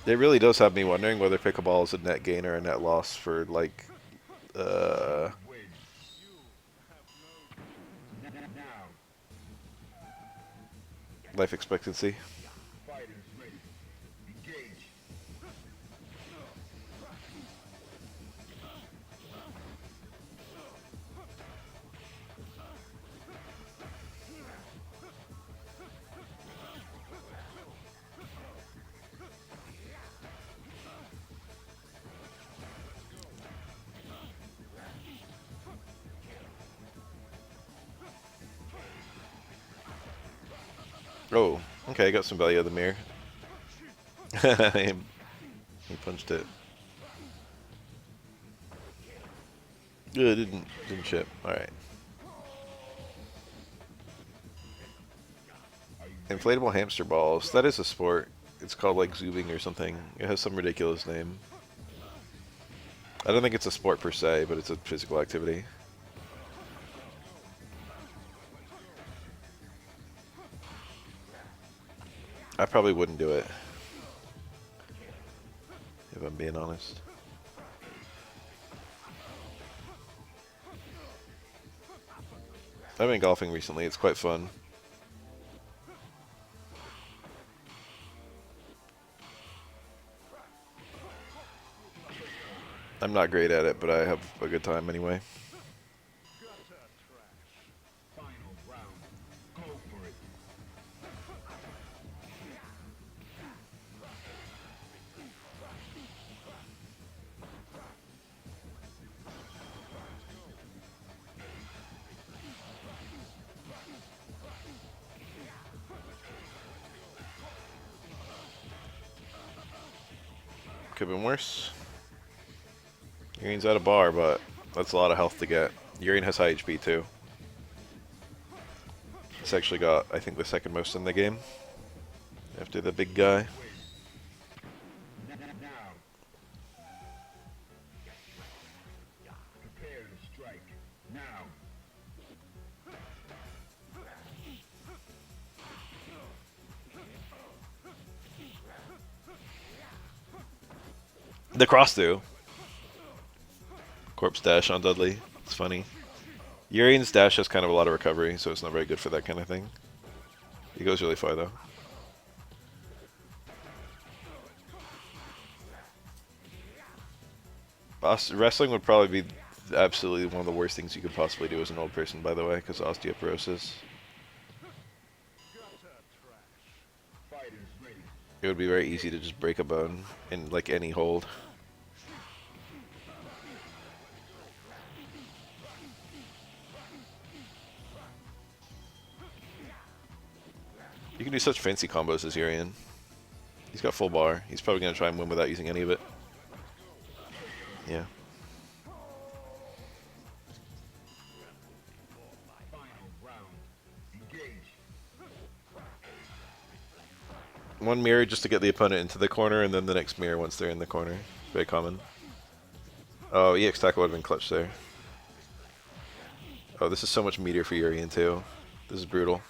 It really does have me wondering whether pickleball is a net gain or a net loss for, like, life expectancy. Oh, okay, I got some value out of the mirror. He punched it. It didn't chip. All right. Inflatable hamster balls. That is a sport. It's called, like, zooming or something. It has some ridiculous name. I don't think it's a sport per se, but it's a physical activity. I probably wouldn't do it, if I'm being honest. I've been golfing recently. It's quite fun. I'm not great at it, but I have a good time anyway. Could have been worse. Urine's at a bar, but that's a lot of health to get. Urine has high HP too. It's actually got, I think, the second most in the game. After the big guy. The cross through. Corpse dash on Dudley. It's funny. Urian's dash has kind of a lot of recovery, so it's not very good for that kind of thing. He goes really far though. Wrestling would probably be absolutely one of the worst things you could possibly do as an old person, by the way, because of osteoporosis. It would be very easy to just break a bone in like any hold. You can do such fancy combos as Urian. He's got full bar. He's probably going to try and win without using any of it. Yeah. One mirror just to get the opponent into the corner, and then the next mirror once they're in the corner. Very common. Oh, EX tackle would have been clutch there. Oh, this is so much meter for Urian too. This is brutal.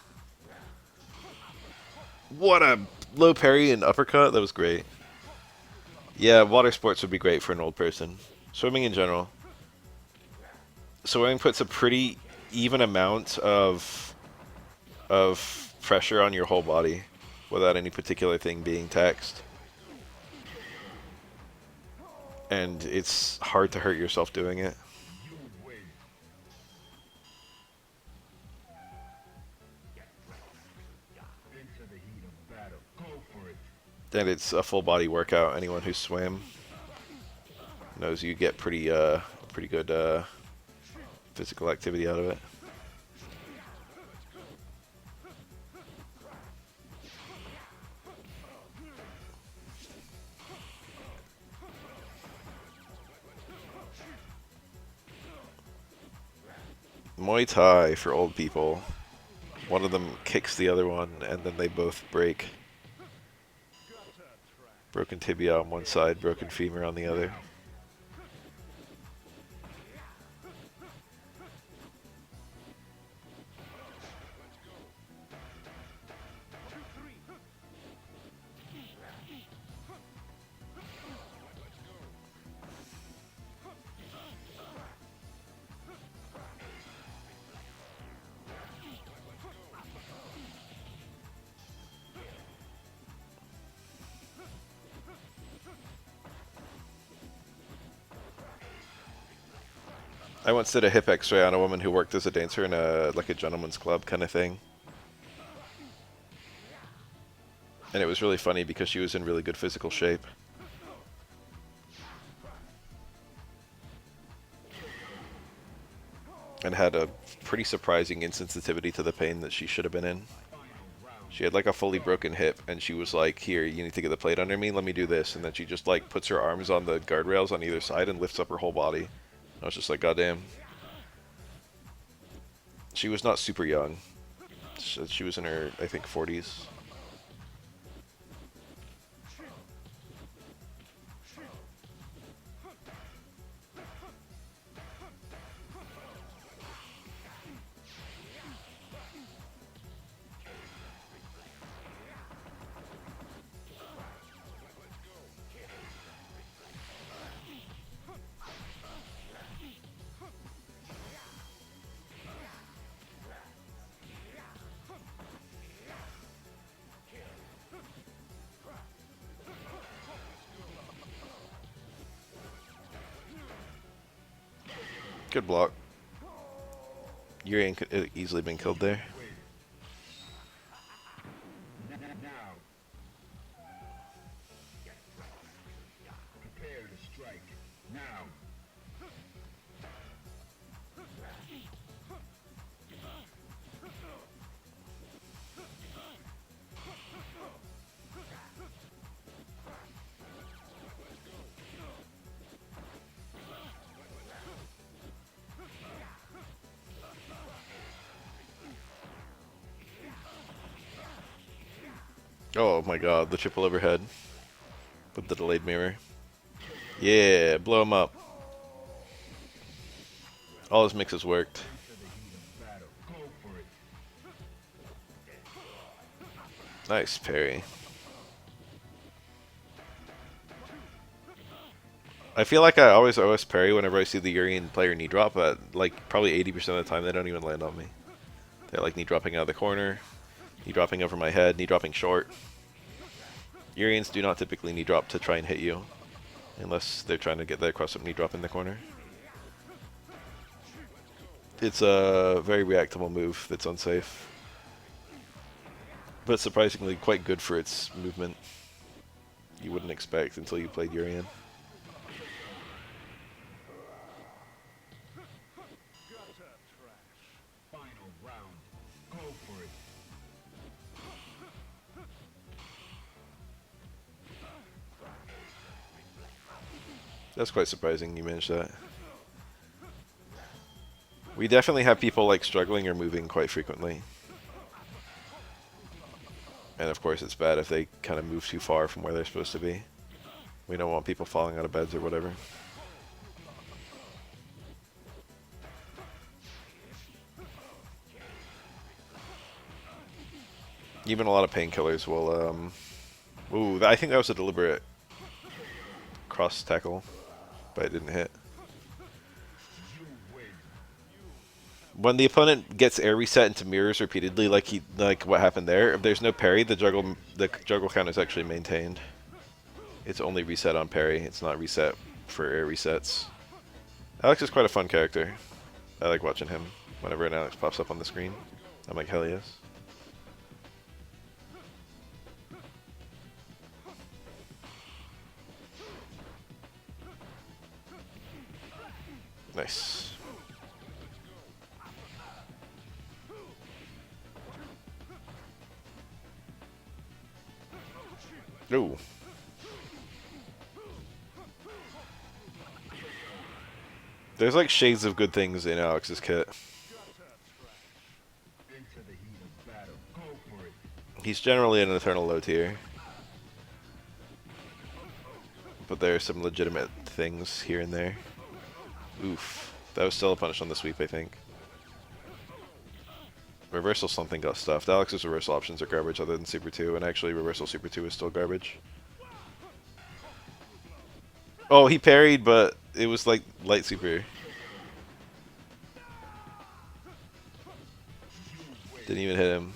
What a low parry and uppercut. That was great. Yeah, water sports would be great for an old person. Swimming in general. Swimming puts a pretty even amount of pressure on your whole body without any particular thing being taxed. And it's hard to hurt yourself doing it. And it's a full body workout. Anyone who swam knows you get pretty good physical activity out of it. Muay Thai for old people. One of them kicks the other one, and then they both break. Broken tibia on one side, broken femur on the other. I once did a hip x-ray on a woman who worked as a dancer in a gentleman's club kind of thing. And it was really funny because she was in really good physical shape. And had a pretty surprising insensitivity to the pain that she should have been in. She had like a fully broken hip, and she was like, here, you need to get the plate under me, let me do this. And then she just like puts her arms on the guardrails on either side and lifts up her whole body. I was just like, goddamn. She was not super young. She was in her, I think, 40s. Good block. Urian could have easily been killed there. Oh my god, the triple overhead with the delayed mirror. Yeah, blow him up. All his mixes worked. Nice parry. I feel like I always OS parry whenever I see the Urian player knee drop, but like probably 80% of the time they don't even land on me. They're like knee dropping out of the corner, knee dropping over my head, knee dropping short. Urians do not typically knee drop to try and hit you, unless they're trying to get their cross-up knee drop in the corner. It's a very reactable move that's unsafe, but surprisingly quite good for its movement. You wouldn't expect until you played Urian. That's quite surprising you managed that. We definitely have people like struggling or moving quite frequently. And of course it's bad if they kind of move too far from where they're supposed to be. We don't want people falling out of beds or whatever. Even a lot of painkillers will, ooh, I think that was a deliberate cross tackle, but it didn't hit. When the opponent gets air reset into mirrors repeatedly, like what happened there, if there's no parry, the juggle count is actually maintained. It's only reset on parry. It's not reset for air resets. Alex is quite a fun character. I like watching him. Whenever an Alex pops up on the screen, I'm like, hell yes. Nice. Ooh. There's like shades of good things in Alex's kit. He's generally an eternal low tier, but there are some legitimate things here and there. Oof. That was still a punish on the sweep, I think. Reversal something got stuffed. Alex's reversal options are garbage other than Super 2, and actually reversal Super 2 is still garbage. Oh, he parried, but it was like light super. Didn't even hit him.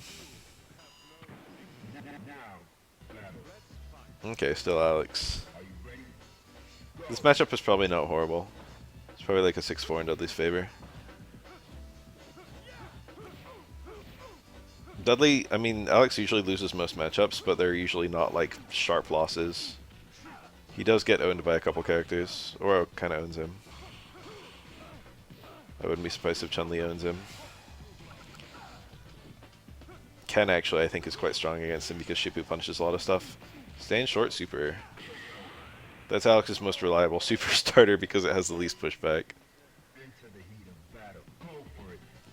Okay, still Alex. This matchup is probably not horrible. It's probably like a 6-4 in Dudley's favor. Dudley, I mean, Alex usually loses most matchups, but they're usually not like sharp losses. He does get owned by a couple characters, or kind of owns him. I wouldn't be surprised if Chun-Li owns him. Ken actually, I think, is quite strong against him because Shippu punishes a lot of stuff. Staying short super. That's Alex's most reliable super starter because it has the least pushback.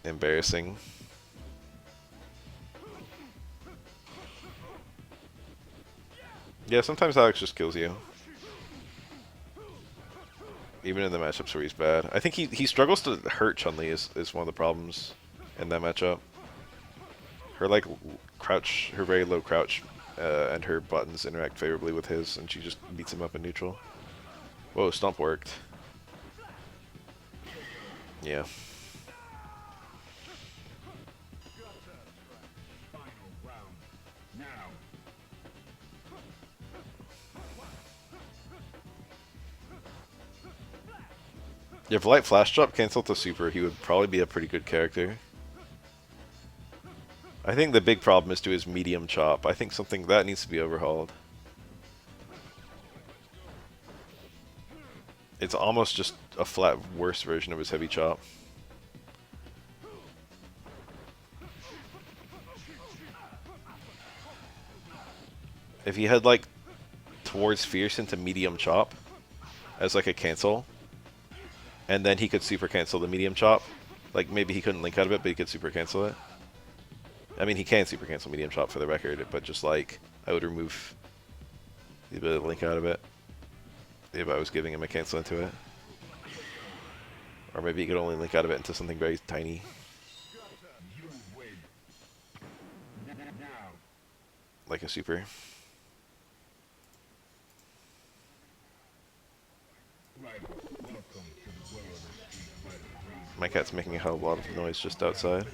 Embarrassing. Yeah, sometimes Alex just kills you. Even in the matchups where he's bad. I think he struggles to hurt Chun-Li is one of the problems in that matchup. Her like crouch, her very low crouch, and her buttons interact favorably with his, and she just beats him up in neutral. Whoa, stomp worked. Yeah. If Light Flash Drop canceled to Super, he would probably be a pretty good character. I think the big problem is to his medium chop. I think something that needs to be overhauled. It's almost just a flat worse version of his heavy chop. If he had like towards Fierce into medium chop as like a cancel, and then he could super cancel the medium chop, like maybe he couldn't link out of it, but he could super cancel it. I mean, he can super cancel medium chop for the record, but just like I would remove the ability to link out of it if I was giving him a cancel into it. Or maybe he could only link out of it into something very tiny. Like a super. My cat's making a hell of a lot of noise just outside.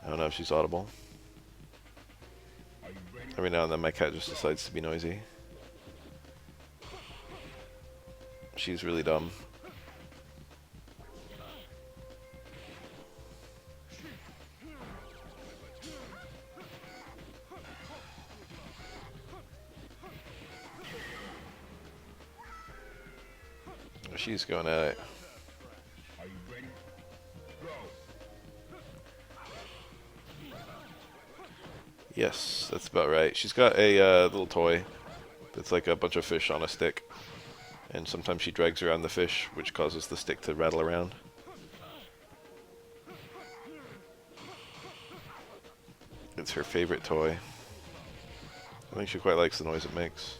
I don't know if she's audible. Every now and then my cat just decides to be noisy. She's really dumb. She's going at it. Yes, that's about right. She's got a little toy that's like a bunch of fish on a stick. And sometimes she drags around the fish, which causes the stick to rattle around. It's her favorite toy. I think she quite likes the noise it makes.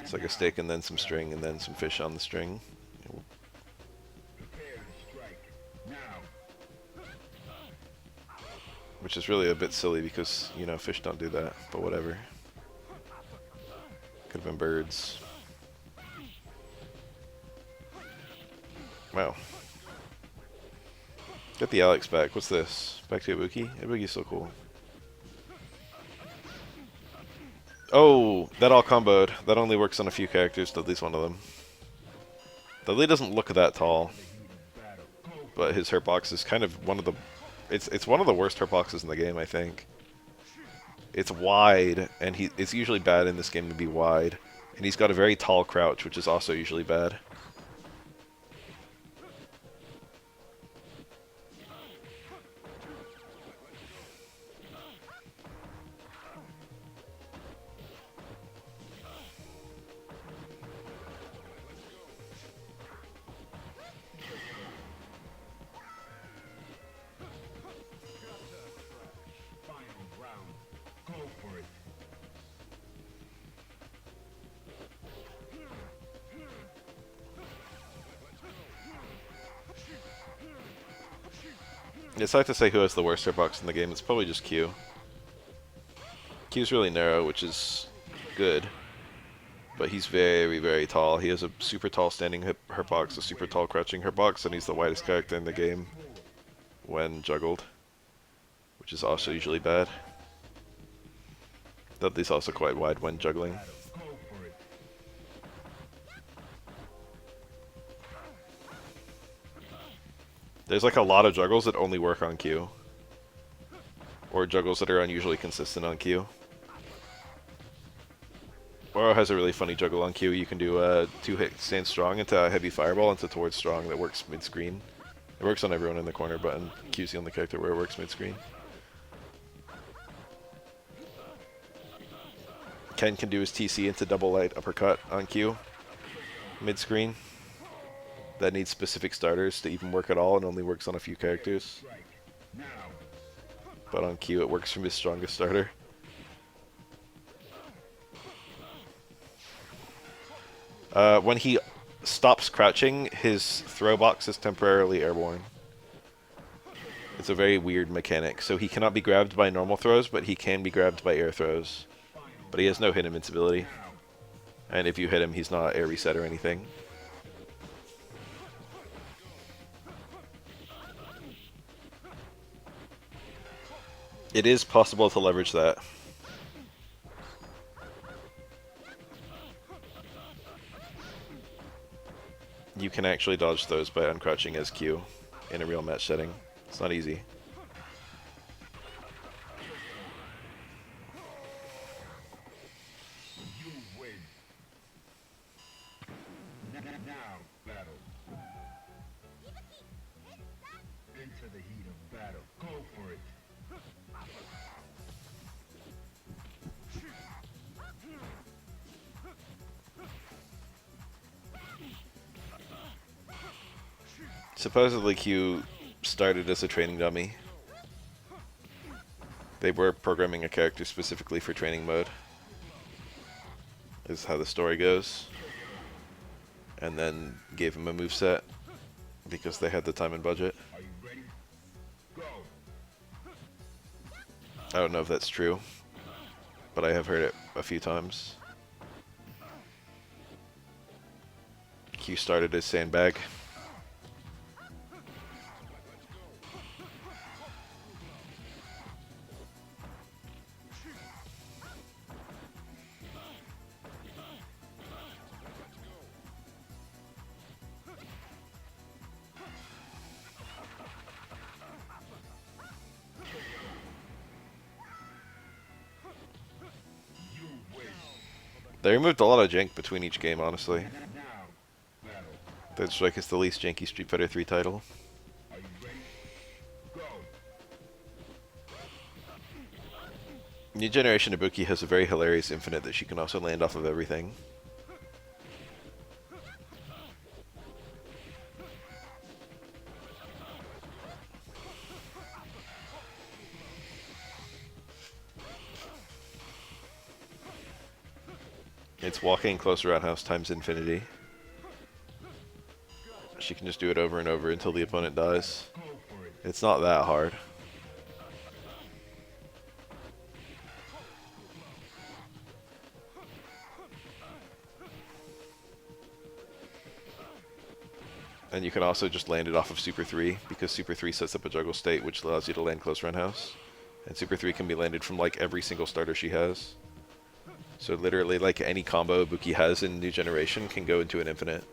It's like a stick and then some string and then some fish on the string. Which is really a bit silly because, you know, fish don't do that, but whatever. Could have been birds. Wow. Get the Alex back. What's this? Back to Ibuki? Ibuki's so cool. Oh, that all comboed. That only works on a few characters, at least one of them. Dudley doesn't look that tall, but his hurt box is kind of one of the... It's one of the worst hurt boxes in the game, I think. It's wide, and it's usually bad in this game to be wide. And he's got a very tall crouch, which is also usually bad. It's hard to say who has the worst hitbox in the game. It's probably just Q. Q's really narrow, which is good. But he's very, very tall. He has a super tall standing hitbox, a super tall crouching hitbox, and he's the widest character in the game when juggled. Which is also usually bad. Dudley's also quite wide when juggling. There's like a lot of juggles that only work on Q. Or juggles that are unusually consistent on Q. Oro has a really funny juggle on Q. You can do a 2-hit stand strong into a heavy fireball into towards strong that works mid-screen. It works on everyone in the corner, but Q's the only character where it works mid-screen. Ken can do his TC into double light uppercut on Q mid-screen. That needs specific starters to even work at all and only works on a few characters. But on Q it works from his strongest starter. When he stops crouching, his throw box is temporarily airborne. It's a very weird mechanic. So he cannot be grabbed by normal throws, but he can be grabbed by air throws. But he has no hit invincibility. And if you hit him, he's not air reset or anything. It is possible to leverage that. You can actually dodge those by uncrouching as Q in a real match setting. It's not easy. Supposedly Q started as a training dummy. They were programming a character specifically for training mode, is how the story goes. And then gave him a moveset because they had the time and budget. I don't know if that's true, but I have heard it a few times. Q started as Sandbag. They removed a lot of jank between each game, honestly. Third Strike is the least janky Street Fighter 3 title. New generation Ibuki has a very hilarious infinite that she can also land off of everything. It's walking close roundhouse times infinity. She can just do it over and over until the opponent dies. It's not that hard. And you can also just land it off of Super 3, because Super 3 sets up a juggle state which allows you to land close roundhouse. And Super 3 can be landed from like every single starter she has. So literally like any combo Ibuki has in New Generation can go into an infinite.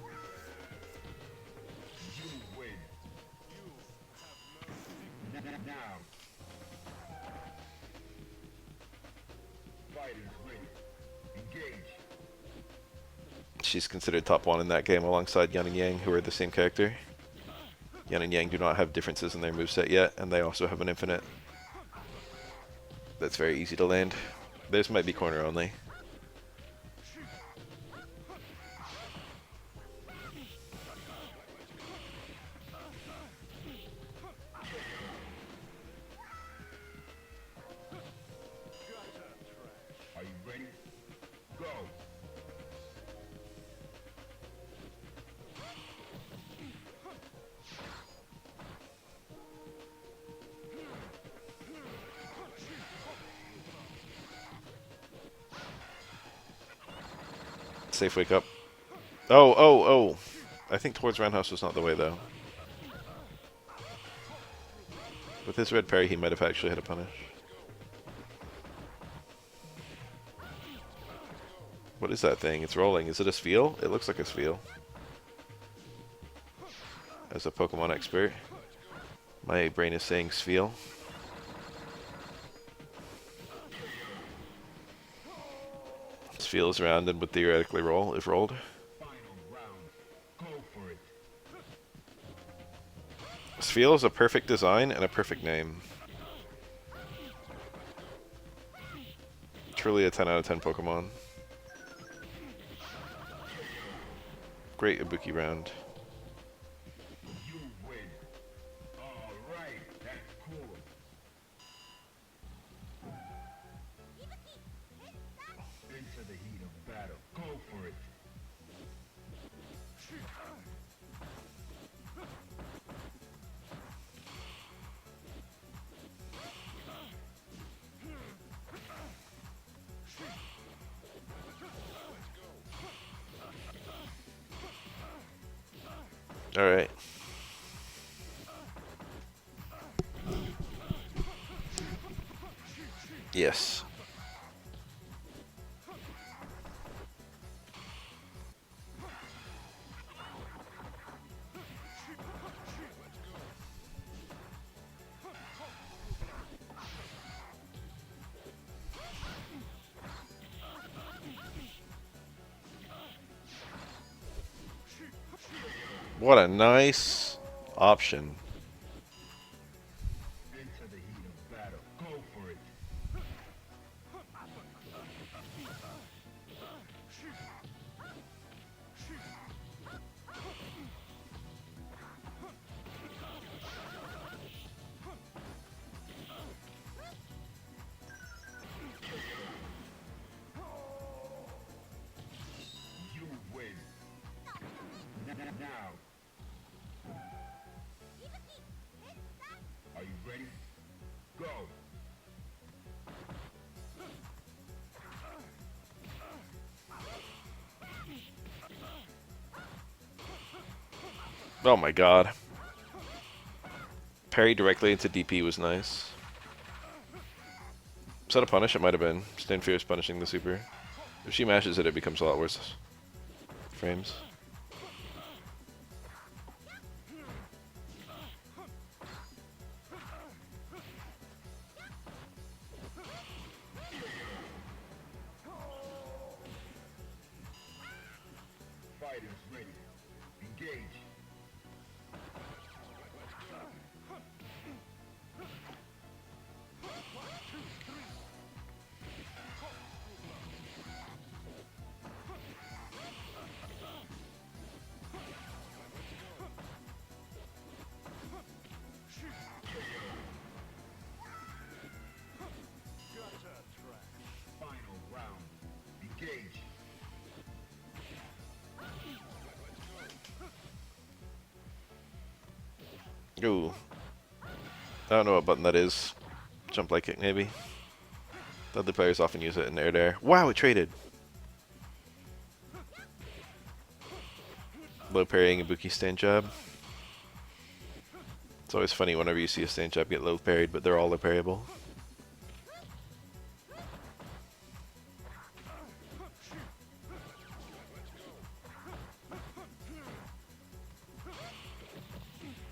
She's considered top 1 in that game alongside Yan and Yang, who are the same character. Yan and Yang do not have differences in their moveset yet, and they also have an infinite that's very easy to land. Theirs might be corner only. Safe wake up. Oh. I think towards roundhouse was not the way, though. With his red parry, he might have actually had a punish. What is that thing? It's rolling. Is it a Spheal? It looks like a Spheal. As a Pokemon expert, my brain is saying Spheal. Spheal is round and would theoretically roll if rolled. Spheal is a perfect design and a perfect name. Truly a 10 out of 10 Pokemon. Great Ibuki round. Alright. Yes. What a nice option. Into the heat of battle. Go for it. You win. Now, are you ready? Go. Oh my god. Parry directly into DP was nice. Is that a punish? It might have been. Stand Fierce punishing the super. If she mashes it, it becomes a lot worse. Frames. Fighters ready. Engage. Final round. Engage. Ooh. I don't know what button that is. Jump like kick, maybe. The other players often use it in air to air. Wow, it traded! Low parrying Ibuki stand jab. It's always funny whenever you see a stand jab get low parried, but they're all low parryable.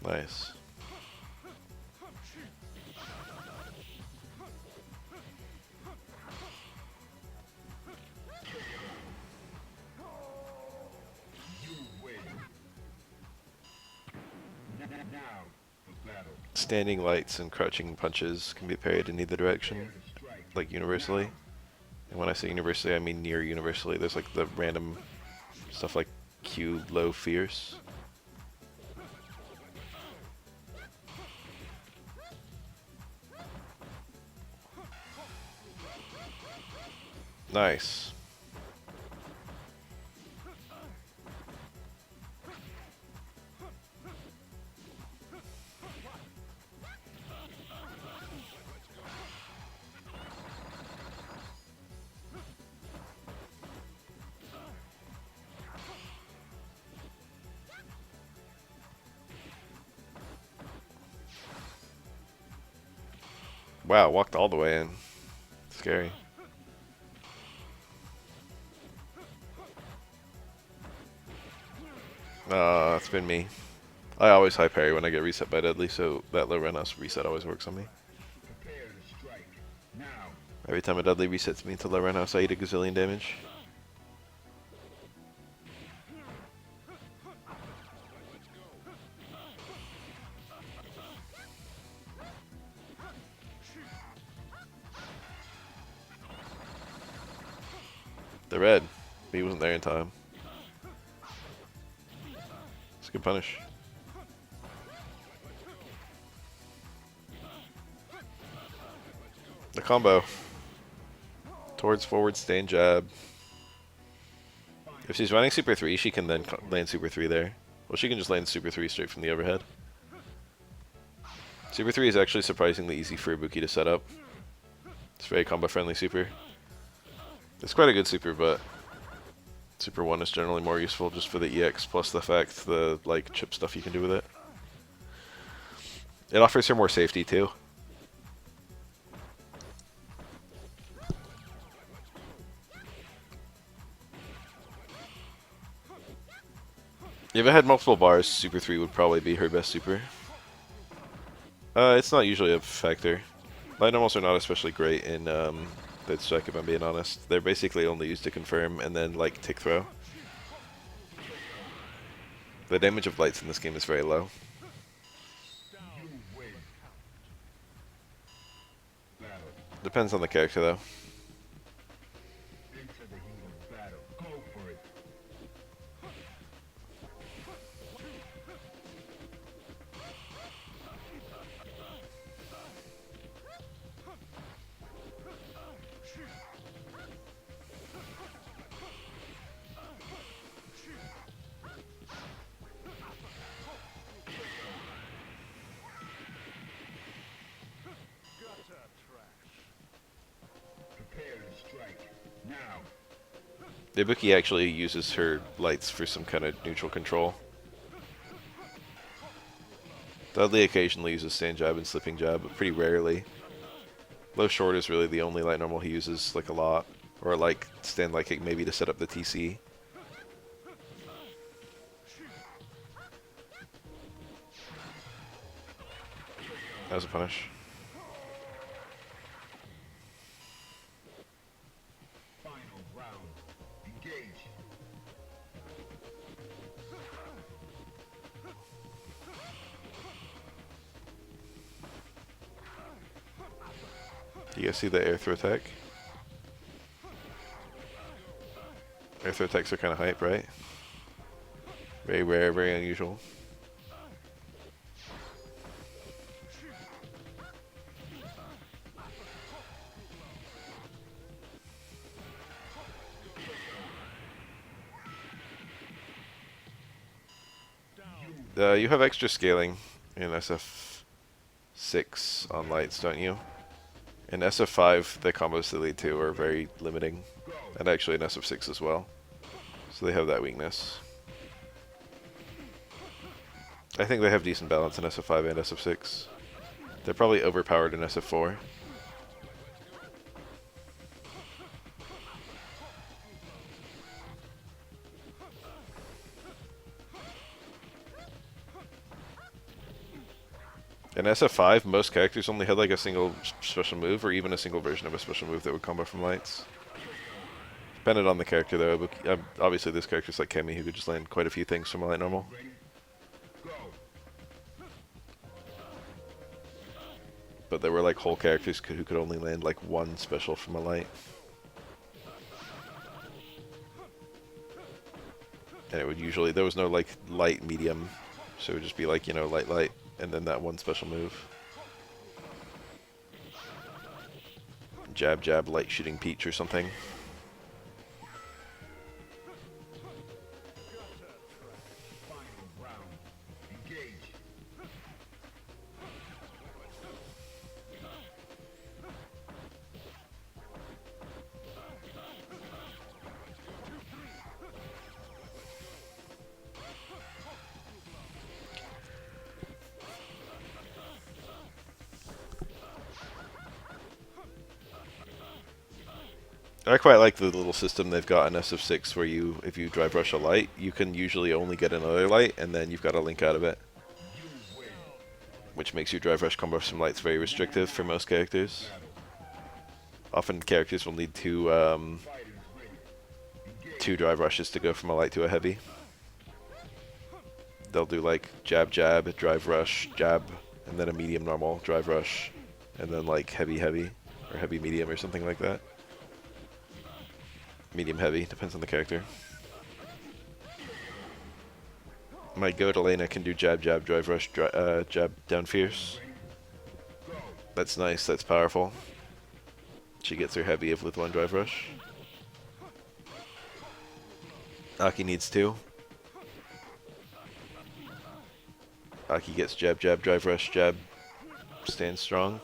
Nice. You win. Now, for battle. Standing lights and crouching punches can be parried in either direction, Prepare to strike. like universally. And when I say universally, I mean near universally. There's like the random stuff like Q, low, fierce. Nice. Wow, walked all the way in. Scary. It's been me. I always high parry when I get reset by Deadly, so that low roundhouse reset always works on me. Prepare to strike. Now. Every time a Deadly resets me to low roundhouse, I eat a gazillion damage. The red. He wasn't there in time. It's a good punish. The combo. Towards forward stand jab. If she's running Super 3, she can then land Super 3 there. Well, she can just land Super 3 straight from the overhead. Super 3 is actually surprisingly easy for Ibuki to set up. It's very combo friendly super. It's quite a good super, but Super 1 is generally more useful just for the EX plus the fact the like chip stuff you can do with it. It offers her more safety too. If it had multiple bars, Super 3 would probably be her best super. It's not usually a factor. Light normals are not especially great in third strike, if I'm being honest. They're basically only used to confirm and then like tick throw. The damage of lights in this game is very low. You win. Battle. Depends on the character though. Into the heat of battle. Go for it. Prepare to strike. Now. Ibuki actually uses her lights for some kind of neutral control. Dudley occasionally uses stand jab and slipping jab, but pretty rarely. Low short is really the only light normal he uses like a lot, or like stand light kick maybe to set up the TC. That was a punish. Final round. Engage. You guys see the air throw attack? Air throw attacks are kind of hype, right? Very rare, very unusual. You have extra scaling in SF6 on lights, don't you? In SF5, the combos they lead to are very limiting, and actually in SF6 as well. So they have that weakness. I think they have decent balance in SF5 and SF6. They're probably overpowered in SF4. In SF5, most characters only had like a single special move, or even a single version of a special move that would combo from lights. Depended on the character though, but obviously this character's like Kemi, who could just land quite a few things from a light normal. Ready? Go. But there were like whole characters who could only land like one special from a light. And it would usually, there was no like light medium, so it would just be like, you know, light light, and then that one special move. Jab jab light shooting peach or something. Final round. Engage. I quite like the little system they've got in SF6 where you, if you drive rush a light, you can usually only get another light, and then you've got to link out of it. You win. Which makes your drive rush combo from lights very restrictive for most characters. Often characters will need two Fighters ready. Engage. drive rushes to go from a light to a heavy. They'll do like jab jab, drive rush, jab, and then a medium normal, drive rush, and then like heavy heavy, or heavy medium or something like that. Medium heavy, depends on the character. My goat Elena can do jab jab, drive rush, jab down fierce. That's nice, that's powerful. She gets her heavy with one drive rush. Aki needs two. Aki gets jab jab, drive rush, jab, stand strong,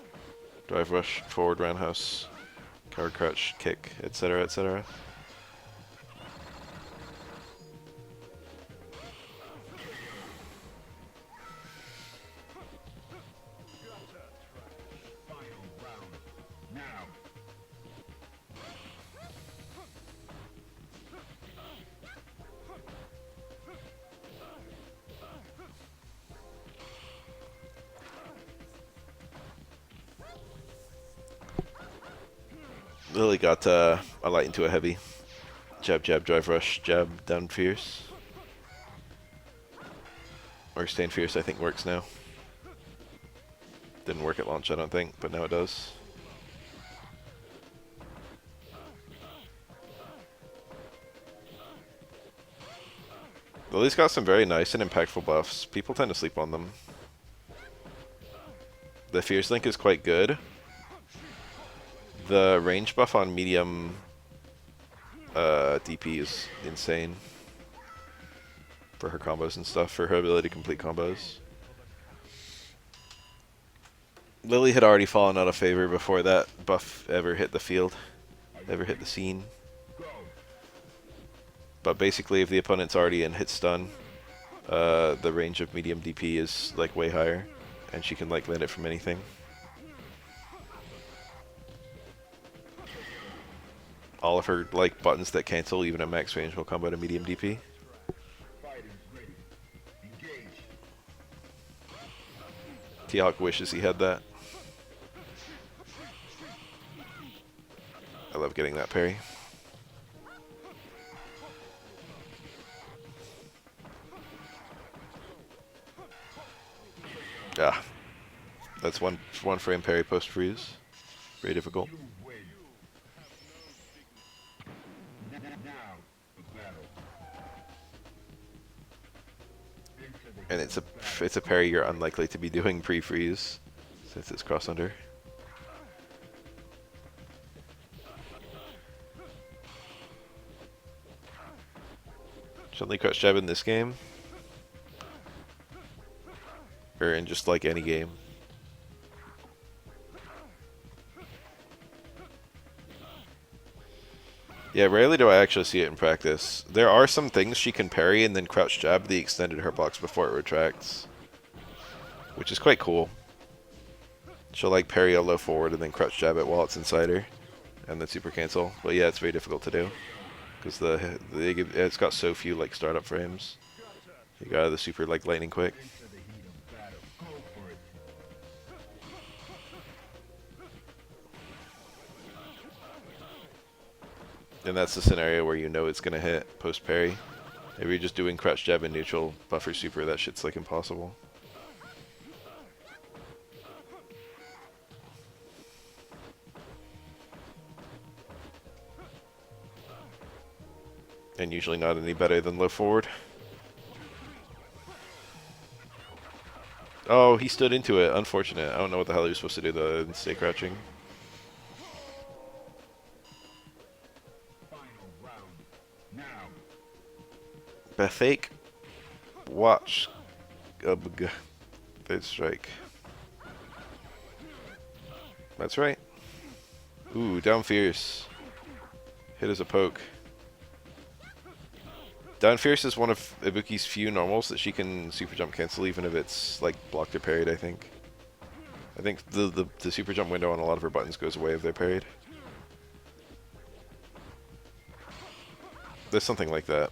drive rush, forward roundhouse, coward crouch, kick, etc., etc. Final round. Now. Lily got a light into a heavy. Jab, jab, drive rush, jab, down fierce. Or Stand Fierce, I think, works now. Didn't work at launch, I don't think, but now it does. Lily's got some very nice and impactful buffs. People tend to sleep on them. The Fierce Link is quite good. The range buff on medium DP is insane. For her combos and stuff, for her ability to complete combos. Lily had already fallen out of favor before that buff ever hit the field, ever hit the scene. But basically, if the opponent's already in hit stun, the range of medium DP is like way higher, and she can like land it from anything. All of her like buttons that cancel even at max range will combo to medium DP. T-Hawk wishes he had that. I love getting that parry. Ah, that's one frame parry post freeze. Very difficult. And it's a parry you're unlikely to be doing pre-freeze since it's cross under. Suddenly crouch jab in this game. Or in just like any game. Yeah, rarely do I actually see it in practice. There are some things she can parry and then crouch jab the extended hurt box before it retracts. Which is quite cool. She'll like parry a low forward and then crouch jab it while it's inside her. And then super cancel. But yeah, it's very difficult to do. Because it's got so few like startup frames. You got the super like lightning quick. And that's the scenario where you know it's gonna hit post parry. If you're just doing crouch jab and neutral buffer super, that shit's like impossible. And usually not any better than low forward. Oh, he stood into it. Unfortunate. I don't know what the hell he was supposed to do though and stay crouching. Bethake. Watch. Third strike. That's right. Ooh, down fierce. Hit as a poke. Down fierce is one of Ibuki's few normals that she can super jump cancel even if it's like blocked or parried, I think. I think the super jump window on a lot of her buttons goes away if they're parried. There's something like that.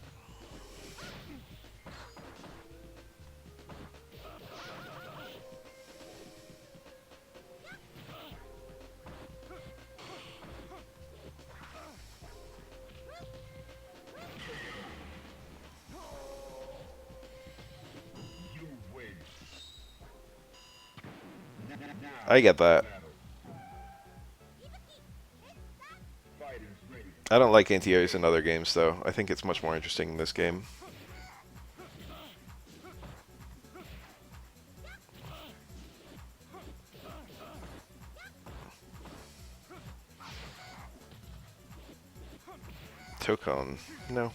I get that. I don't like anti-airs in other games, though. I think it's much more interesting in this game. Tokon. No.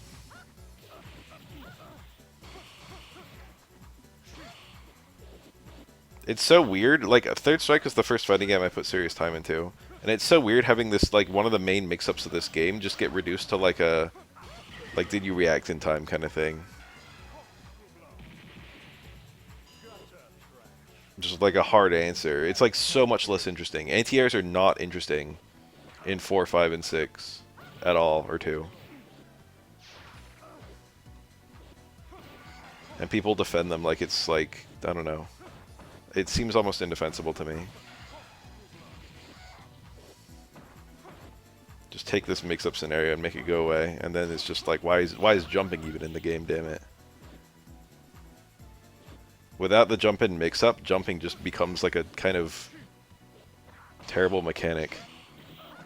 It's so weird. Like, Third Strike was the first fighting game I put serious time into. And it's so weird having this, like, one of the main mix-ups of this game just get reduced to, like, a... Like, did you react in time kind of thing. Just, like, a hard answer. It's, like, so much less interesting. Anti-airs are not interesting in 4, 5, and 6 at all, or 2. And people defend them like it's, like, I don't know. It seems almost indefensible to me. Just take this mix-up scenario and make it go away, and then it's just like, why is jumping even in the game? Damn it! Without the jump in mix-up, jumping just becomes like a kind of terrible mechanic,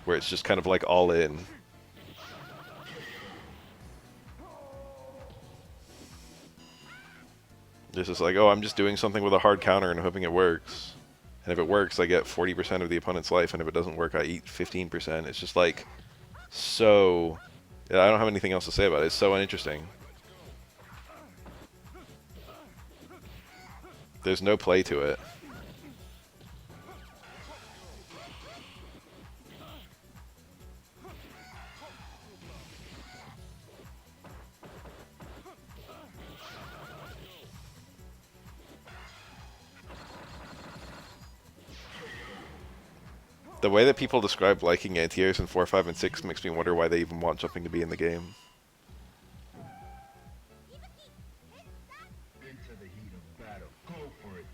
where it's just kind of like all in. It's just like, oh, I'm just doing something with a hard counter and hoping it works. And if it works, I get 40% of the opponent's life, and if it doesn't work, I eat 15%. It's just like, so... I don't have anything else to say about it. It's so uninteresting. There's no play to it. The way that people describe liking anti-airs in 4, 5, and 6 makes me wonder why they even want jumping to be in the game. Into the heat of battle. Go for it.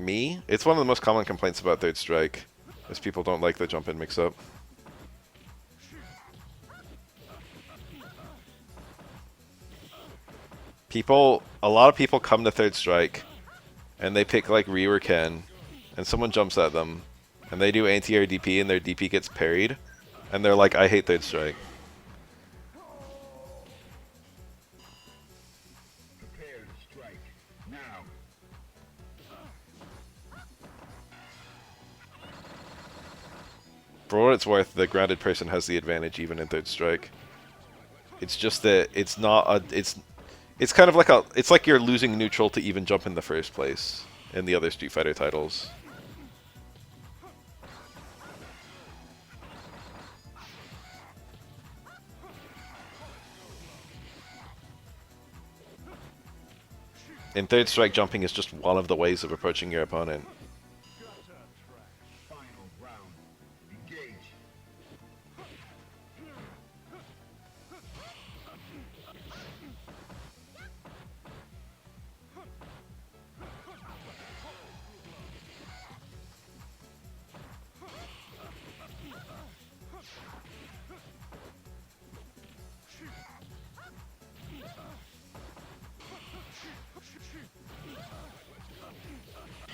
Me? It's one of the most common complaints about Third Strike, is people don't like the jump in mix-up. A lot of people come to Third Strike, and they pick like Ryu or Ken, and someone jumps at them, and they do anti-air DP, and their DP gets parried, and they're like, I hate Third Strike. Prepare to strike. Now. For what it's worth, the grounded person has the advantage even in Third Strike. It's just that it's not a... It's kind of like a... It's like you're losing neutral to even jump in the first place in the other Street Fighter titles. In Third Strike, jumping is just one of the ways of approaching your opponent. Final round. Engage.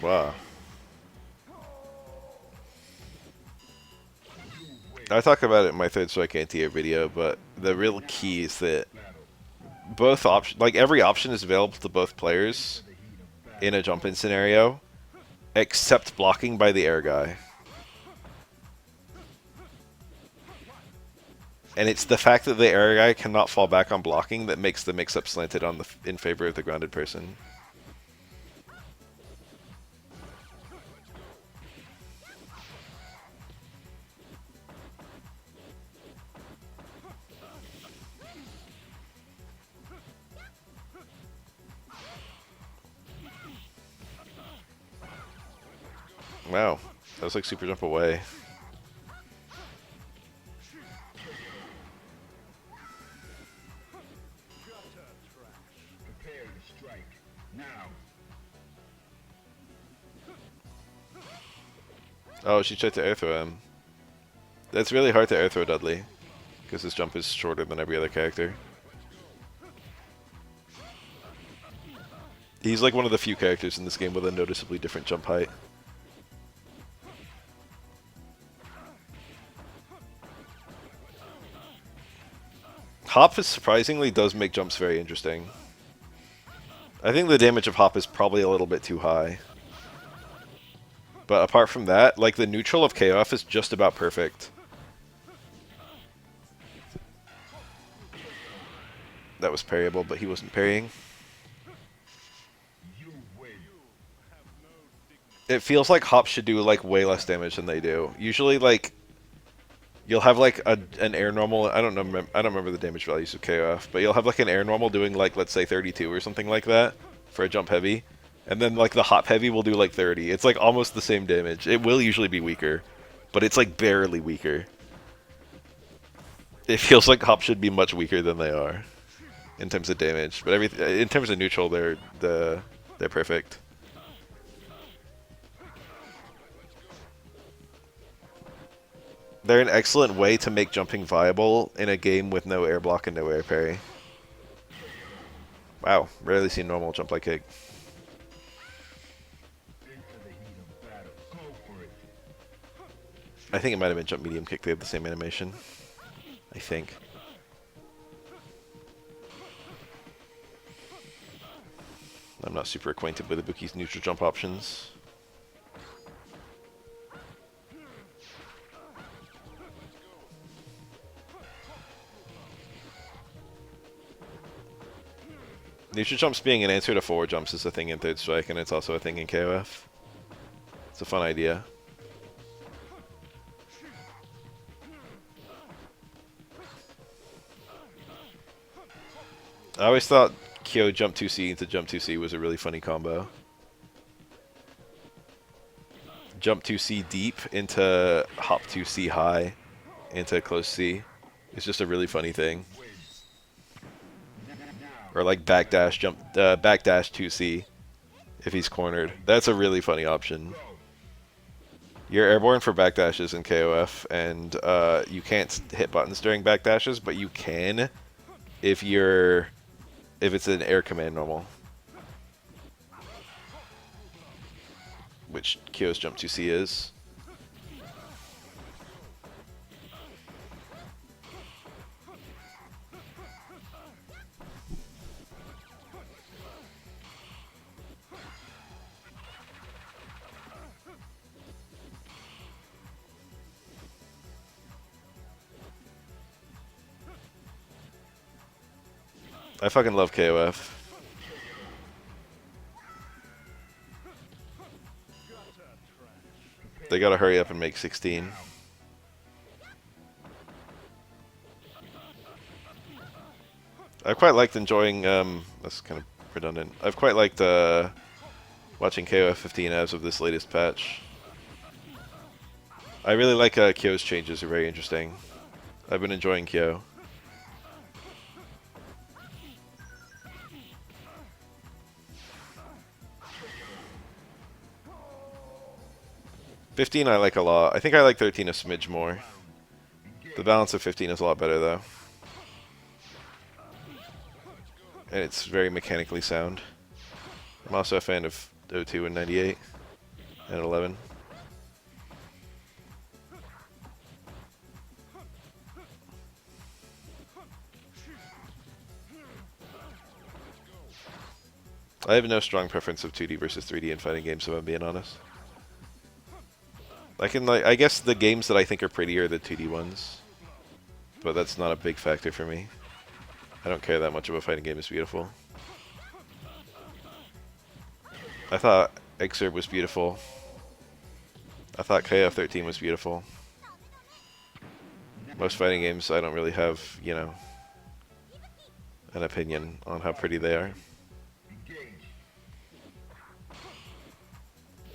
Wow. I talk about it in my Third Strike anti-air video, but the real key is that both options, like every option is available to both players in a jump-in scenario, except blocking by the air guy. And it's the fact that the air guy cannot fall back on blocking that makes the mix-up slanted on in favor of the grounded person. Wow, that was like super jump away. Prepare to strike. Now. Oh, she tried to air throw him. That's really hard to air throw Dudley, because his jump is shorter than every other character. He's like one of the few characters in this game with a noticeably different jump height. Hop surprisingly does make jumps very interesting. I think the damage of Hop is probably a little bit too high. But apart from that, like the neutral of KOF is just about perfect. That was parryable, but he wasn't parrying. You win. It feels like Hop should do like way less damage than they do. Usually, like you'll have like an air normal. I don't remember the damage values of KOF, but you'll have like an air normal doing like, let's say 32 or something like that for a jump heavy, and then like the hop heavy will do like 30. It's like almost the same damage. It will usually be weaker, but it's like barely weaker. It feels like Hop should be much weaker than they are in terms of damage, but in terms of neutral, they're perfect. They're an excellent way to make jumping viable in a game with no air block and no air parry. Wow, rarely seen normal jump like kick. I think it might have been jump medium kick. They have the same animation. I think. I'm not super acquainted with Ibuki's neutral jump options. Neutral jumps being an answer to forward jumps is a thing in Third Strike, and it's also a thing in KOF. It's a fun idea. I always thought Kyo jump 2C into jump 2C was a really funny combo. Jump 2C deep into hop 2C high into close C. It's just a really funny thing. Or like backdash jump, backdash 2C if he's cornered. That's a really funny option. You're airborne for backdashes in KOF, and you can't hit buttons during backdashes, but you can if it's an air command normal. Which Kyo's jump 2C is. I fucking love KOF. They gotta hurry up and make 16. I quite liked enjoying, that's kind of redundant. I've quite liked watching KOF 15 as of this latest patch. I really like Kyo's changes, are very interesting. I've been enjoying Kyo. '15 I like a lot. I think I like 13 a smidge more. The balance of 15 is a lot better though. And it's very mechanically sound. I'm also a fan of 02 and 98 and 11. I have no strong preference of 2D versus 3D in fighting games, if I'm being honest. I guess the games that I think are prettier are the 2D ones, but that's not a big factor for me. I don't care that much if a fighting game is beautiful. I thought Exurb was beautiful. I thought KF 13 was beautiful. Most fighting games, I don't really have, you know, an opinion on how pretty they are.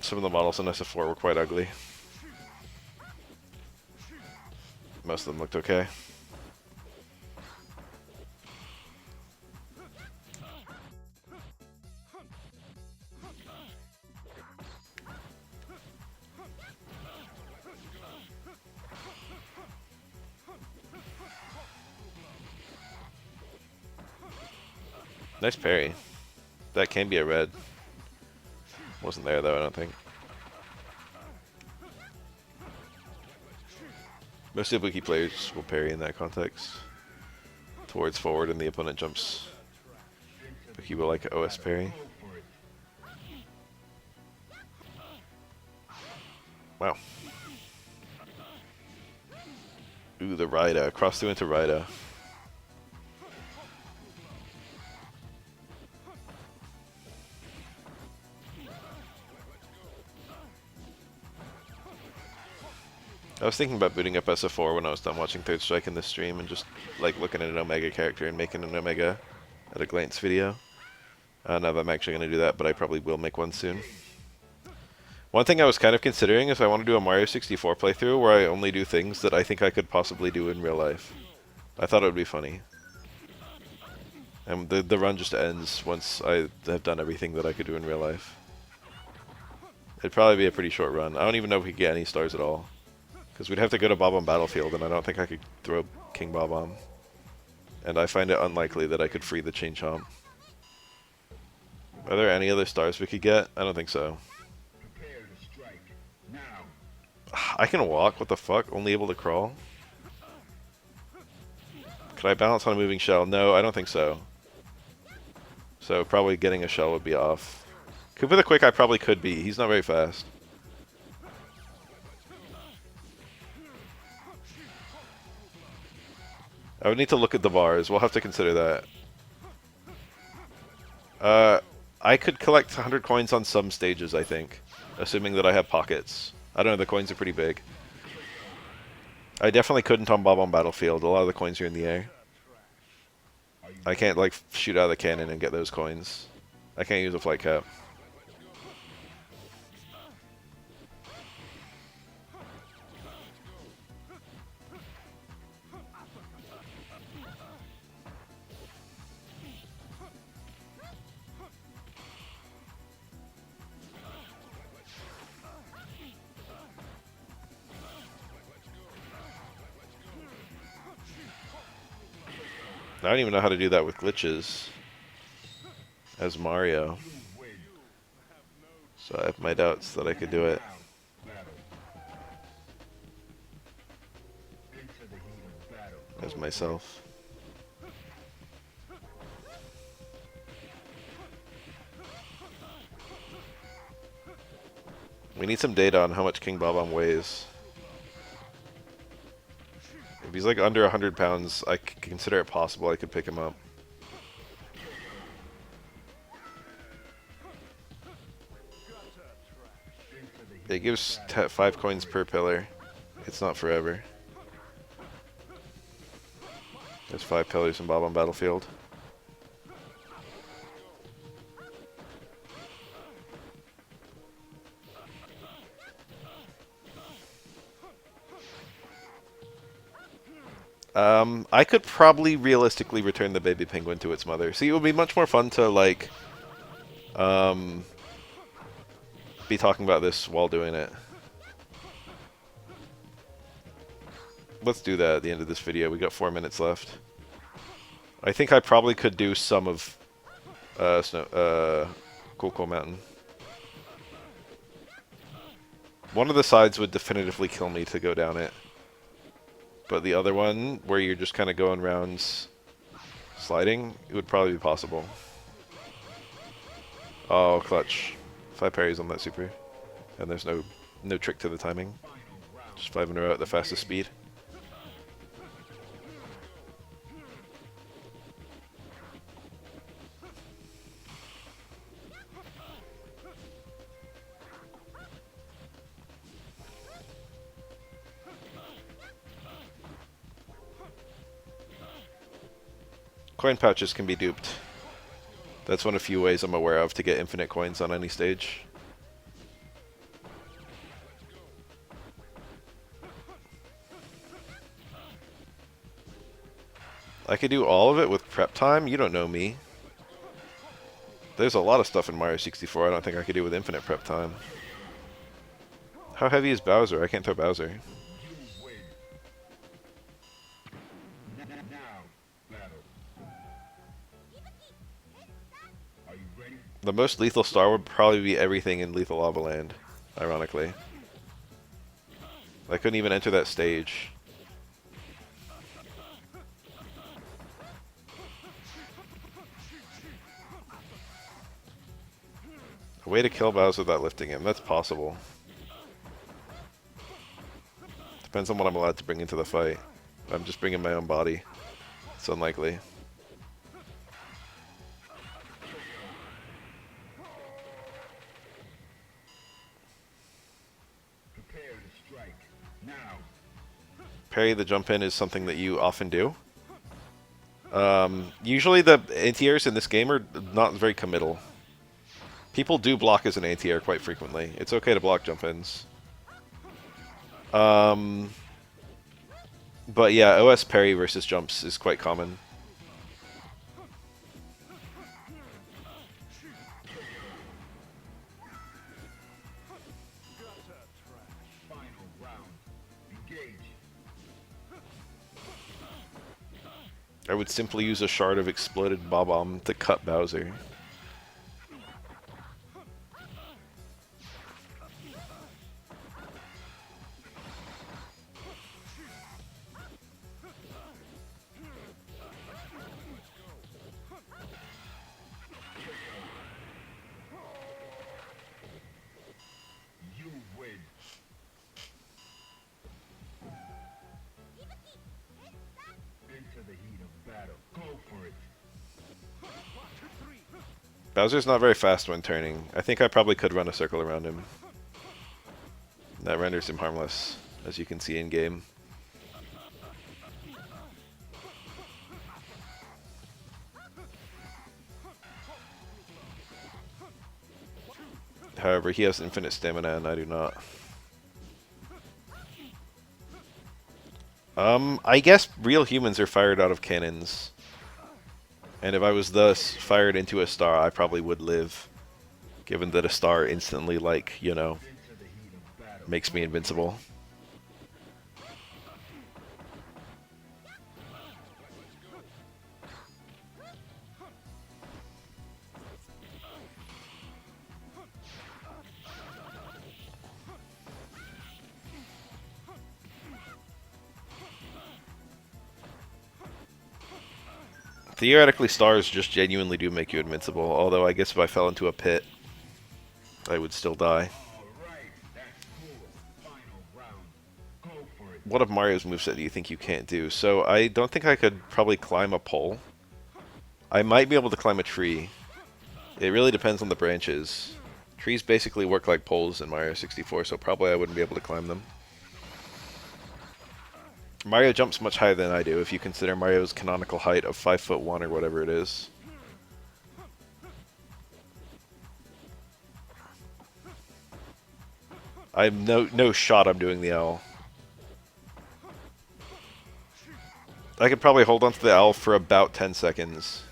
Some of the models in SF4 were quite ugly. Most of them looked okay. Nice parry. That can be a red. Wasn't there though, I don't think. Most Ibuki players will parry in that context. Towards forward and the opponent jumps. Ibuki will like OS parry. Wow. Ooh, the Raida. Cross through into Raida. I was thinking about booting up SF4 when I was done watching Third Strike in this stream and just like looking at an Omega character and making an Omega at a glance video. I don't know if I'm actually going to do that, but I probably will make one soon. One thing I was kind of considering is I want to do a Mario 64 playthrough where I only do things that I think I could possibly do in real life. I thought it would be funny. And the run just ends once I have done everything that I could do in real life. It'd probably be a pretty short run. I don't even know if we could get any stars at all. Because we'd have to go to Bob-omb Battlefield, and I don't think I could throw King Bob-omb. And I find it unlikely that I could free the Chain Chomp. Are there any other stars we could get? I don't think so. I can walk, what the fuck? Only able to crawl? Could I balance on a moving shell? No, I don't think so. So probably getting a shell would be off. Cooper the Quick I probably could be. He's not very fast. I would need to look at the bars. We'll have to consider that. I could collect 100 coins on some stages, I think. Assuming that I have pockets. I don't know, the coins are pretty big. I definitely couldn't on Bob on Battlefield. A lot of the coins are in the air. I can't, like, shoot out of the cannon and get those coins. I can't use a flight cap. I don't even know how to do that with glitches as Mario. So I have my doubts that I could do it. As myself. We need some data on how much King Bob-omb weighs. If he's like under 100 pounds, I consider it possible I could pick him up. It gives 5 coins per pillar. It's not forever. There's 5 pillars in Bob on Battlefield. I could probably realistically return the baby penguin to its mother. See, it would be much more fun to, like, be talking about this while doing it. Let's do that at the end of this video. We got 4 minutes left. I think I probably could do some of Cool Mountain. One of the sides would definitively kill me to go down it. But the other one, where you're just kind of going rounds sliding, it would probably be possible. Oh, clutch. 5 parries on that super. And there's no trick to the timing. Just 5 in a row at the fastest speed. Coin pouches can be duped. That's one of few ways I'm aware of to get infinite coins on any stage. I could do all of it with prep time? You don't know me. There's a lot of stuff in Mario 64 I don't think I could do with infinite prep time. How heavy is Bowser? I can't throw Bowser. The most lethal star would probably be everything in Lethal Lava Land, ironically. I couldn't even enter that stage. A way to kill Bowser without lifting him, that's possible. Depends on what I'm allowed to bring into the fight. I'm just bringing my own body. It's unlikely. Parry the jump in is something that you often do. Usually the anti-airs in this game are not very committal. People do block as an anti-air quite frequently. It's okay to block jump ins. But yeah, OS parry versus jumps is quite common. I would simply use a shard of exploded Bob-omb to cut Bowser. Bowser's not very fast when turning. I think I probably could run a circle around him. That renders him harmless, as you can see in game. However, he has infinite stamina and I do not. I guess real humans are fired out of cannons. And if I was thus fired into a star, I probably would live. Given that a star instantly, like, you know, Into the heat of battle. makes me invincible. Theoretically, stars just genuinely do make you invincible, although I guess if I fell into a pit, I would still die. Alright, that's cool. Final round. Go for it. What of Mario's moveset do you think you can't do? So I don't think I could probably climb a pole. I might be able to climb a tree. It really depends on the branches. Trees basically work like poles in Mario 64, so probably I wouldn't be able to climb them. Mario jumps much higher than I do, if you consider Mario's canonical height of 5'1" or whatever it is. I'm no shot I'm doing the owl. I could probably hold onto the owl for about 10 seconds.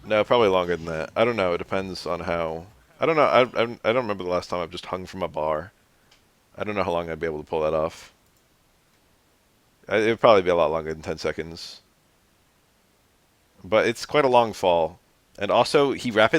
No, probably longer than that. I don't know, it depends on how... I don't know, I don't remember the last time I've just hung from a bar. I don't know how long I'd be able to pull that off. It would probably be a lot longer than 10 seconds. But it's quite a long fall. And also, he rapidly